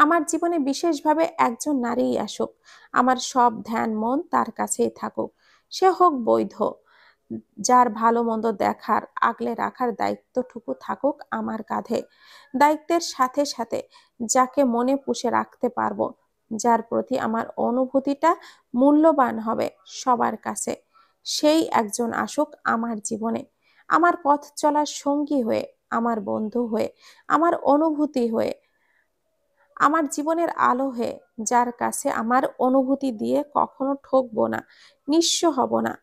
আমার জীবনে বিশেষভাবে একজন নারীই আসুক, আমার সব ধ্যান মন তার কাছেই থাকুক। সে হোক বৈধ, যার ভালো মন্দ দেখার, আগলে রাখার দায়িত্বটুকু থাকুক আমার কাঁধে। দায়িত্বের সাথে সাথে যাকে মনে পুষে রাখতে পারবো, যার প্রতি আমার অনুভূতিটা মূল্যবান হবে সবার কাছে, সেই একজন আসুক আমার জীবনে। আমার পথ চলার সঙ্গী হয়ে, আমার বন্ধু হয়ে, আমার অনুভূতি হয়ে, আমার জীবনের আলো হয়ে, যার কাছে আমার অনুভূতি দিয়ে কখনো ঠকবো না, নিঃস্ব হব না।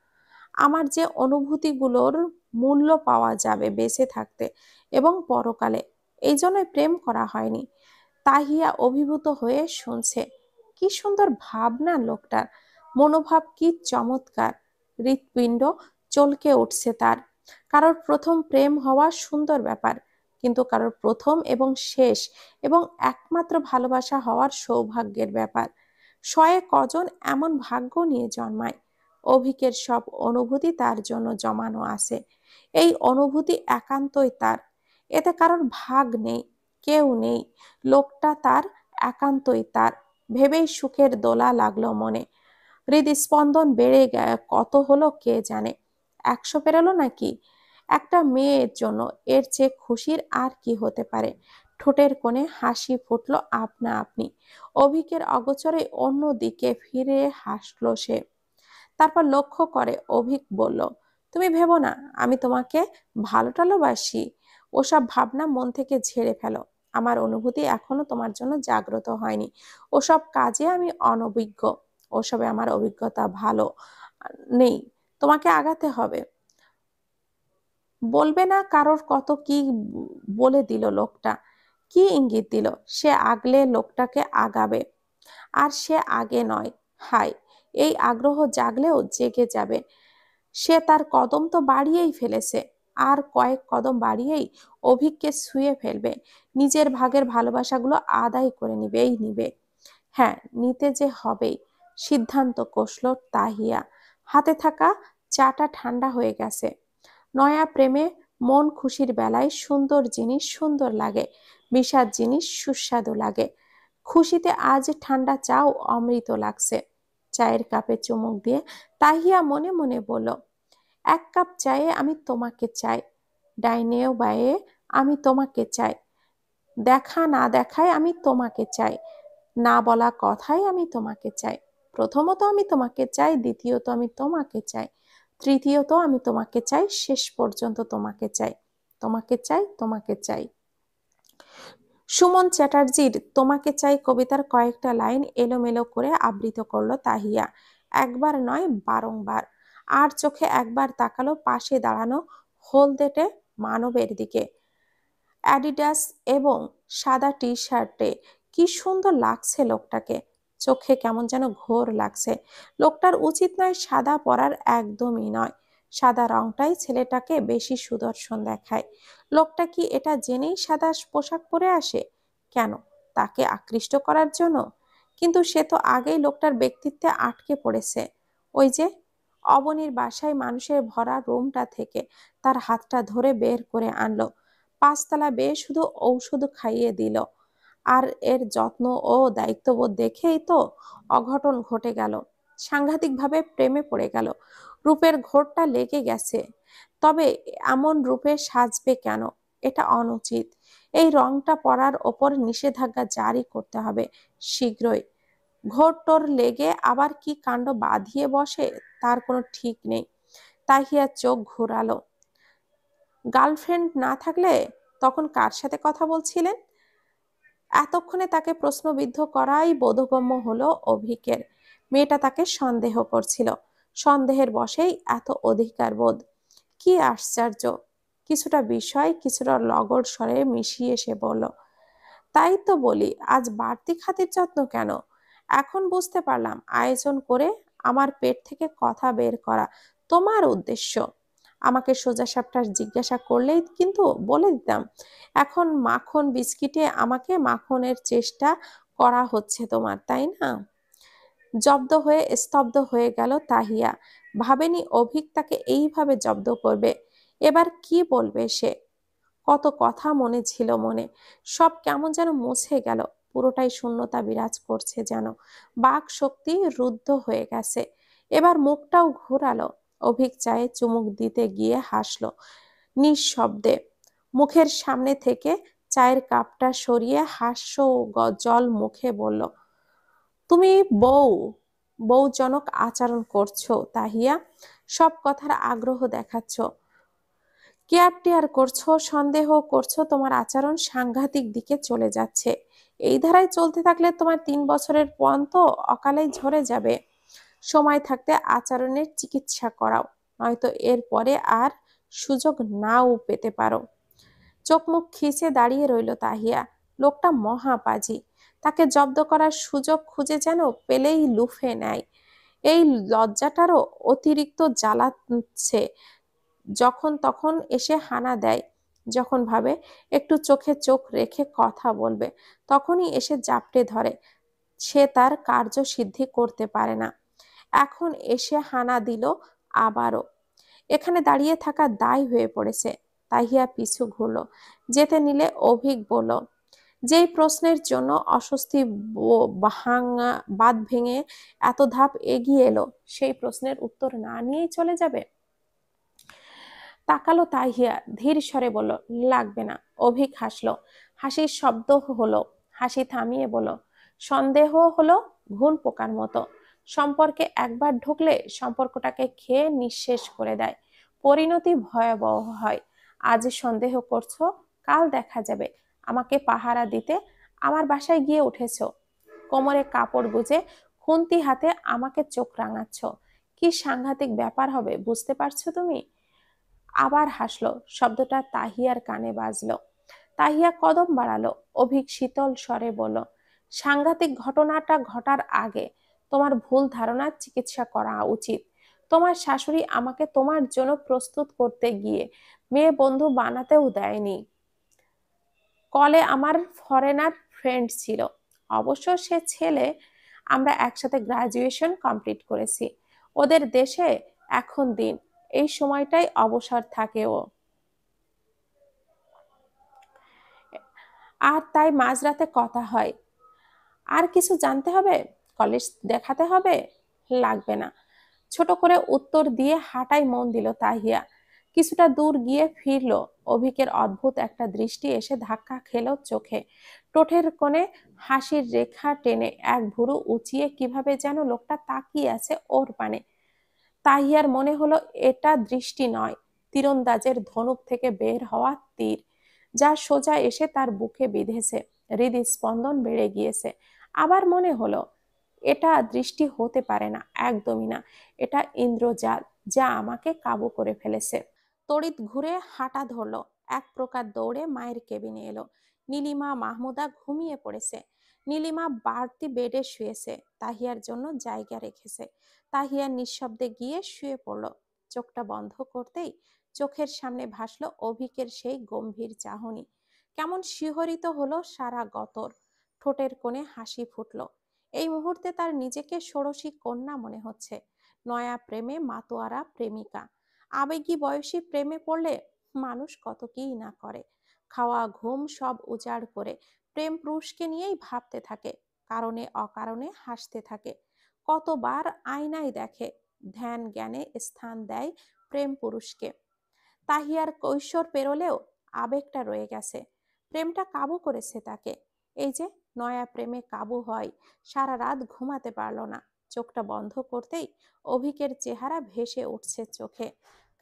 আমার যে অনুভূতিগুলোর মূল্য পাওয়া যাবে বেঁচে থাকতে এবং পরকালে, এই জন্যই প্রেম করা হয়নি। তাহিয়া অভিভূত হয়ে শুনছে। কি সুন্দর ভাবনা লোকটার, মনোভাব কি চমৎকার। হৃৎপিণ্ড চলকে উঠছে তার। কারোর প্রথম প্রেম হওয়া সুন্দর ব্যাপার, কিন্তু কারোর প্রথম এবং শেষ এবং একমাত্র ভালোবাসা হওয়ার সৌভাগ্যের ব্যাপার। শয়ে কজন এমন ভাগ্য নিয়ে জন্মায়। অভিকের সব অনুভূতি তার জন্য জমানো আছে। এই অনুভূতি একান্তই তার, এতে কারোর ভাগ নেই, কেউ নেই। লোকটা তার, একান্তই তার। ভেবেই সুখের দোলা লাগলো মনে। হৃদস্পন্দন বেড়ে কত হলো কে জানে। 100 পেরোলো নাকি? একটা মেয়ের জন্য এর চেয়ে খুশির আর কি হতে পারে। ঠোঁটের কোণে হাসি ফুটলো আপনা আপনি। অভিকের অগোচরে অন্য দিকে ফিরে হাসলো সে। তারপর লক্ষ্য করে অভিক বলল, তুমি ভেবো না আমি তোমাকে ভালো টালোবাসি। ওসব ভাবনা মন থেকে ঝেড়ে ফেলো। আমার অনুভূতি এখনো তোমার জন্য জাগ্রত হয়নি। ওসব কাজে আমি অনভিজ্ঞ। ওসবে আমার অভিজ্ঞতা ভালো নেই। তোমাকে আগাতে হবে। বলবে না কারোর কত কি বলে দিল লোকটা। কি ইঙ্গিত দিল সে আগলে লোকটাকে আগাবে, আর সে আগে নয়। হায়, এই আগ্রহ জাগলেও জেগে যাবে। সে তার কদম তো বাড়িয়েই ফেলেছে, আর কয়েক কদম বাড়িয়েই অভিককে ছুঁয়ে ফেলবে। নিজের ভাগের ভালোবাসাগুলো আদায় করে নিবে। হ্যাঁ, নিতে যে হবেই, সিদ্ধান্ত কষল তাহিয়া। হাতে থাকা চাটা ঠান্ডা হয়ে গেছে। নয়া প্রেমে মন খুশির বেলায় সুন্দর জিনিস সুন্দর লাগে, বিষাদ জিনিস সুস্বাদু লাগে। খুশিতে আজ ঠান্ডা চাও অমৃত লাগছে। চায়ের কাপে চুমুক দিয়ে তাহিয়া মনে মনে বলল, 1 কাপ চায়ে আমি তোমাকে চাই, ডাইনেও বায়ে আমি তোমাকে চাই, দেখা না দেখায় আমি তোমাকে চাই, না বলা কথায় আমি তোমাকে চাই। প্রথমত আমি তোমাকে চাই, দ্বিতীয়ত আমি তোমাকে চাই, তৃতীয়ত আমি তোমাকে চাই, শেষ পর্যন্ত তোমাকে চাই, তোমাকে চাই, তোমাকে চাই। সুমন চ্যাটার্জির তোমাকে চাই কবিতার কয়েকটা লাইন এলোমেলো করে আবৃত করলো তাহিয়া। একবার নয়, বারংবার। আর চোখে একবার তাকালো পাশে দাঁড়ানো হলদেটে মানবের দিকে। অ্যাডিডাস এবং সাদা টি শার্টে কি সুন্দর লাগছে লোকটাকে। চোখে কেমন যেন ঘোর লাগছে। লোকটার উচিত নয় সাদা পরার, একদমই নয়। সাদা রংটাই ছেলেটাকে বেশি সুদর্শন দেখায়। লোকটা কি এটা জেনেই সাদা পোশাক পরে আসে? কেন? তাকে আকৃষ্ট করার জন্য? কিন্তু সে তো আগেই লোকটার ব্যক্তিত্বে আটকে পড়েছে। ওই যে অবনীর বাসায় মানুষের ভরা রুমটা থেকে তার হাতটা ধরে বের করে আনলো, 5 তলা বেয়ে শুধু ঔষধ খাইয়ে দিল। আর এর যত্ন ও দায়িত্ববোধ দেখেই তো অঘটন ঘটে গেল। সাংঘাতিকভাবে প্রেমে পড়ে গেল। রূপের ঘোরটা লেগে গেছে। তবে এমন রূপে সাজবে কেন? এটা অনুচিত। এই রংটা পরার ওপর নিষেধাজ্ঞা জারি করতে হবে শীঘ্রই। ঘোর টোর লেগে আবার কি কাণ্ড বাঁধিয়ে বসে তার কোনো ঠিক নেই। তাহিয়া চোখ ঘোরালো। গার্লফ্রেন্ড না থাকলে তখন কার সাথে কথা বলছিলেন? এতক্ষণে তাকে প্রশ্নবিদ্ধ করাই বোধগম্য হলো অভিকের। মেয়েটা তাকে সন্দেহ করছিল। সন্দেহের বশেই এত অধিকার বোধ। কি আশ্চর্য! কিছুটা বিষয় কিছুটা লগড় স্বরে মিশিয়ে সে বলল, তাই তো বলি আজ বাড়তি খাতির যত্ন কেন? এখন বুঝতে পারলাম আয়োজন করে আমার পেট থেকে কথা বের করা তোমার উদ্দেশ্য। আমাকে সোজাসাপটা জিজ্ঞাসা করলেই কিন্তু বলে দিতাম। এখন মাখন বিস্কিটে আমাকে মাখনের চেষ্টা করা হচ্ছে তোমার, তাই না? জব্দ হয়ে স্তব্ধ হয়ে গেল তাহিয়া। ভাবেনি অভিক তাকে এইভাবে জব্দ করবে। এবার কি বলবে সে? কত কথা মনে ছিল মনে, সব কেমন যেন মুছে গেল। পুরোটাই শূন্যতা বিরাজ করছে যেন। বাক শক্তি রুদ্ধ হয়ে গেছে। এবার মুখটাও ঘোরালো। অভিক চায়ে চুমুক দিতে গিয়ে হাসলো নিঃশব্দে। মুখের সামনে থেকে চায়ের কাপটা সরিয়ে হাস্য জল মুখে বলল, তুমি বউজনক আচরণ করছো তাহিয়া। সব কথার আগ্রহ দেখাচ্ছ, কেয়ার টেয়ার করছো, সন্দেহ করছো, তোমার আচরণ সাংঘাতিক দিকে চলে যাচ্ছে। এই ধারায় চলতে থাকলে তোমার 3 বছরের পণ তো অকালেই ঝরে যাবে। সময় থাকতে আচরণের চিকিৎসা করাও, নয়তো এরপরে আর সুযোগ নাও পেতে পারো। চোখ মুখ খিচে দাঁড়িয়ে রইল তাহিয়া। লোকটা মহাপাজি, তাকে জব্দ করার সুযোগ খুঁজে যেন পেলেই লুফে নেয়। এই লজ্জাটারও অতিরিক্ত জ্বালাচ্ছে। যখন তখন এসে হানা দেয়, যখন ভাবে একটু চোখে চোখ রেখে কথা বলবে, তখনই এসে জাপটে ধরে। সে তার কার্যসিদ্ধি করতে পারে না। এখন এসে হানা দিল আবারও। এখানে দাঁড়িয়ে থাকা দায় হয়ে পড়েছে। তাহিয়া পিছু ঘুরল, যেতে নিলে অভিক বলল, যেই প্রশ্নের জন্য অস্বস্তি ভাঙা বাঁধ ভেঙে এত ধাপ এগিয়ে এলো, সেই প্রশ্নের উত্তর না নিয়েই চলে যাবে। তাকালো তাহিয়া, ধীর স্বরে বলল, লাগবে না। অভিক হাসলো, হাসির শব্দ হলো। হাসি থামিয়ে বলল, সন্দেহ হলো ঘুণ পোকার মতো। সম্পর্কে একবার ঢুকলে সম্পর্কটাকে খেয়ে নিঃশেষ করে দেয়। পরিণতি ভয়াবহ হয়। আজ সন্দেহ করছো, কাল দেখা যাবে আমাকে পাহারা দিতে আমার বাসায় গিয়ে উঠেছো। কোমরে কাপড় গুজে খুন্তি হাতে আমাকে চোখ রাঙাচ্ছ। কি সাংঘাতিক ব্যাপার হবে বুঝতে পারছো তুমি? আবার হাসলো, শব্দটা তাহিয়ার কানে বাজলো। তাহিয়া কদম বাড়ালো। অভিক শীতল স্বরে বলল, সাংঘাতিক ঘটনাটা ঘটার আগে তোমার ভুল ধারণার চিকিৎসা করা উচিত। তোমার শাশুড়ি আমাকে তোমার জন্য প্রস্তুত করতে গিয়ে মেয়ে বন্ধু বানাতেও দেয়নি। কলে আমার ফরেনার ফ্রেন্ড ছিল, অবশ্য সে ছেলে। আমরা একসাথে গ্রাজুয়েশন কমপ্লিট করেছি। ওদের দেশে এখন দিন এই সময়টাই অবসর থাকে ও। আর তাই মাঝরাতে কথা হয়। আর কিছু জানতে হবে? কলেজ দেখাতে হবে? লাগবে না। ছোট করে উত্তর দিয়ে হাঁটায় মন দিল তাহিয়া। কিছুটা দূর গিয়ে ফিরল। অভিকের অদ্ভুত একটা দৃষ্টি এসে ধাক্কা খেলো চোখে। ঠোঁটের কোণে হাসির রেখা টেনে এক ভুরু উঁচিয়ে কিভাবে যেন লোকটা তাকিয়ে আছে ওর পানে। তাহিয়ার মনে হলো এটা দৃষ্টি নয়, তীরন্দাজের ধনুক থেকে বের হওয়া তীর, যা সোজা এসে তার বুকে বিঁধেছে। হৃদস্পন্দন বেড়ে গিয়েছে। আবার মনে হলো এটা দৃষ্টি হতে পারে না, একদমই না। এটা ইন্দ্রজাল, যা আমাকে কাবু করে ফেলেছে। তড়িৎ ঘুরে হাঁটা ধরলো। এক প্রকার দৌড়ে মায়ের কেবিনে এলো। নীলিমা মাহমুদা ঘুমিয়ে পড়েছে। নীলিমা বাড়তি বেডে শুয়েছে, তাহিয়ার জন্য জায়গা রেখেছে। তাহিয়া নিঃশব্দে গিয়ে শুয়ে পড়ল। চোখটা বন্ধ করতেই চোখের সামনে ভাসলো অভিকের সেই গম্ভীর চাহনি। কেমন শিহরিত হলো সারা গতর। ঠোঁটের কোণে হাসি ফুটলো। এই মুহূর্তে তার নিজেকে ষোড়শী কন্যা মনে হচ্ছে। নয়া প্রেমে মাতোয়ারা প্রেমিকা। আবেগী বয়সী প্রেমে পড়লে মানুষ কত কিই না করে। খাওয়া ঘুম সব উজাড় করে প্রেম পুরুষকে নিয়েই ভাবতে থাকে, কারণে অকারণে হাসতে থাকে। কতবার আয়নায় দেখে, ধ্যান জ্ঞানে স্থান দেয় প্রেম পুরুষকে। তাহিয়ার কৈশোর পেরোলেও আবেগটা রয়ে গেছে। প্রেমটা কাবু করেছে তাকে। এই যে নয়া প্রেমে কাবু হয়, সারা রাত ঘুমাতে পারল না। চোখটা বন্ধ করতেই অভিকের চেহারা ভেসে উঠছে চোখে।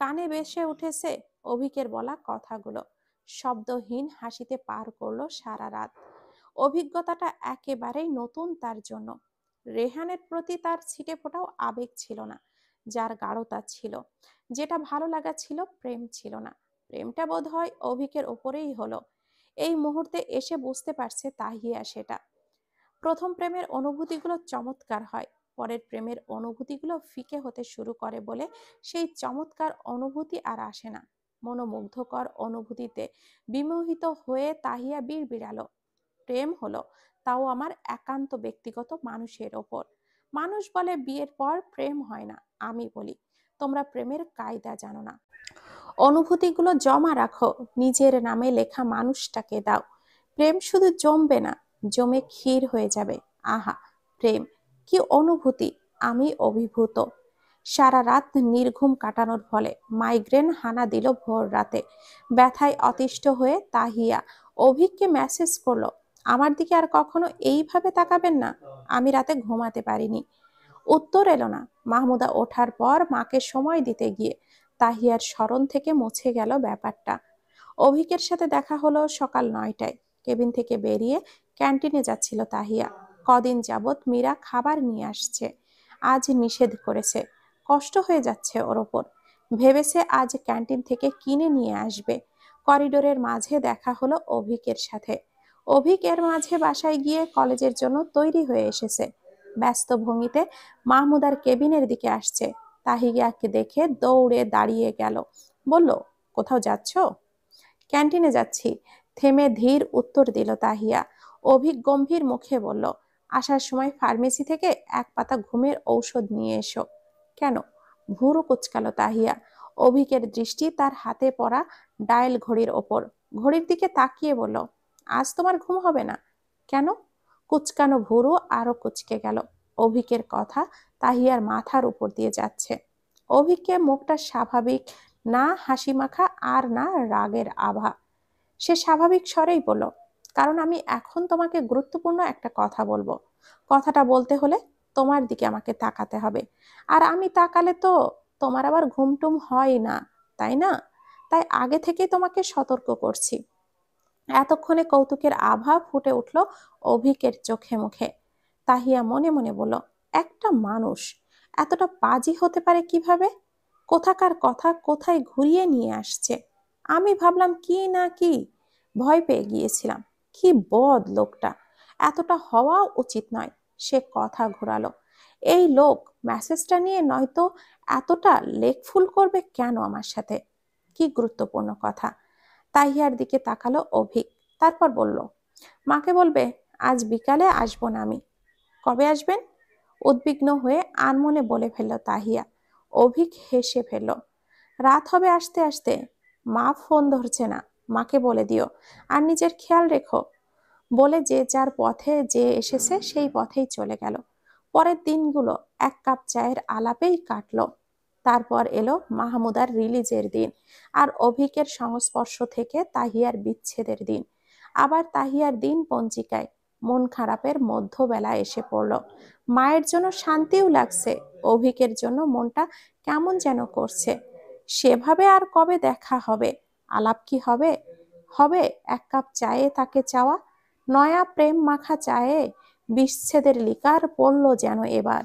কানে ভেসে উঠেছে অভিকের বলা কথাগুলো। শব্দহীন হাসিতে পার করলো সারা রাত। অভিজ্ঞতাটা একেবারেই নতুন তার জন্য। রেহানের প্রতি তার ছিটে ফোটাও আবেগ ছিল না, যার গাঢ়তা ছিল। যেটা ভালো লাগা ছিল, প্রেম ছিল না। প্রেমটা বোধ হয় অভিকের ওপরেই হলো। এই মুহূর্তে এসে বুঝতে পারছে তাহিয়া সেটা। প্রথম প্রেমের অনুভূতিগুলো চমৎকার হয়, পরের প্রেমের অনুভূতিগুলো ফিকে হতে শুরু করে বলে সেই চমৎকার অনুভূতি আর আসে না। মনোমুগ্ধকর অনুভূতিতে বিমোহিত হয়ে তাহিয়া বিড়বিড়ালো, প্রেম হলো, তাও আমার একান্ত ব্যক্তিগত মানুষের ওপর। মানুষ বলে বিয়ের পর প্রেম হয় না। আমি বলি, তোমরা প্রেমের কায়দা জানো না। অনুভূতিগুলো জমা রাখো, নিজের নামে লেখা মানুষটাকে দাও। প্রেম শুধু জমবে না, জমে ক্ষীর হয়ে যাবে। আহা, প্রেম কি অনুভূতি! আমি অভিভূত। সারা রাত নির্ঘুম কাটানোর ফলে মাইগ্রেন হানা দিল ভোর রাতে। ব্যথায় অতিষ্ঠ হয়ে তাহিয়া অভিককে মেসেজ করলো, আমার দিকে আর কখনো এইভাবে তাকাবেন না, আমি রাতে ঘুমাতে পারিনি। উত্তর এলো না। মাহমুদা ওঠার পর মাকে সময় দিতে গিয়ে তাহিয়ার স্মরণ থেকে মুছে গেল ব্যাপারটা। অভিকের সাথে দেখা হলো সকাল 9টায়। কেবিন থেকে বেরিয়ে ক্যান্টিনে যাচ্ছিল তাহিয়া। কদিন যাবৎ মীরা খাবার নিয়ে আসছে, আজ নিষেধ করেছে। কষ্ট হয়ে যাচ্ছে ওর ওপর। ভেবেছে আজ ক্যান্টিন থেকে কিনে নিয়ে আসবে। করিডোরের মাঝে দেখা হলো অভিকের সাথে। অভিক এর মাঝে বাসায় গিয়ে কলেজের জন্য তৈরি হয়ে এসেছে। ব্যস্ত ভঙ্গিতে মাহমুদার কেবিনের দিকে আসছে। তাহিয়াকে দেখে দৌড়ে দাঁড়িয়ে গেল, বলল, কোথাও যাচ্ছ? ক্যান্টিনে যাচ্ছি, থেমে ধীর উত্তর দিল তাহিয়া। অভিক গম্ভীর মুখে বলল, আসার সময় ফার্মেসি থেকে এক পাতা ঘুমের ঔষধ নিয়ে এসো। কেন? ভুরু কুচকালো তাহিয়া। অভিকের দৃষ্টি তার হাতে পড়া ডায়াল ঘড়ির ওপর। ঘড়ির দিকে তাকিয়ে বলল, আজ তোমার ঘুম হবে না? কেন? কুচকানো ভুরু আরো কুচকে গেল। অভিকের কথা তাহিয়ার মাথার উপর দিয়ে যাচ্ছে। অভিককে মুখটা স্বাভাবিক না, হাসি মাখা আর না রাগের আভা। সে স্বাভাবিক স্বরেই বলল, কারণ আমি এখন তোমাকে গুরুত্বপূর্ণ একটা কথা বলবো। কথাটা বলতে হলে তোমার দিকে আমাকে তাকাতে হবে। আর আমি তাকালে তো তোমার আবার ঘুমটুম হয় না, তাই না? তাই আগে থেকেই তোমাকে সতর্ক করছি। এতক্ষণে কৌতুকের আভা ফুটে উঠল অভিকের চোখে মুখে। তাহিয়া মনে মনে বলল, একটা মানুষ এতটা পাজি হতে পারে কিভাবে? কোথাকার কথা কোথায় ঘুরিয়ে নিয়ে আসছে। আমি ভাবলাম কি না কি, ভয় পেয়ে গিয়েছিলাম। কি বদ লোকটা, এতটা হওয়া উচিত নয়। সে কথা ঘোরালো, এই লোক মেসেজটা নিয়ে নয়তো এতটা লেকফুল করবে কেন আমার সাথে? কি গুরুত্বপূর্ণ কথা। তাহিয়ার দিকে তাকালো অভিক, তারপর বলল, মাকে বলবে আজ বিকালে আসবো না আমি। কবে আসবেন? উদ্বিগ্ন হয়ে আনমনে বলে ফেলল তাহিয়া। অভিক হেসে ফেলল, রাত হবে আসতে আসতে। মা ফোন ধরছে না, মাকে বলে দিও। আর নিজের খেয়াল রেখো। বলে যে যার পথে যে এসেছে সেই পথেই চলে গেল। পরের দিনগুলো এক কাপ চায়ের আলাপেই কাটলো। তারপর এলো মাহমুদার রিলিজের দিন, আর অভিকের সংস্পর্শ থেকে তাহিয়ার বিচ্ছেদের দিন। আবার তাহিয়ার দিন পঞ্জিকায় মন খারাপের মধ্যবেলা এসে পড়ল। মায়ের জন্য শান্তিও লাগছে, অভিকের জন্য মনটা কেমন যেন করছে। সেভাবে আর কবে দেখা হবে? আলাপ কি হবে? হবে এক কাপ চায়ে তাকে চাওয়া। নয়া প্রেম মাখা চায়ে বিচ্ছেদের লিকার পড়ল যেন এবার।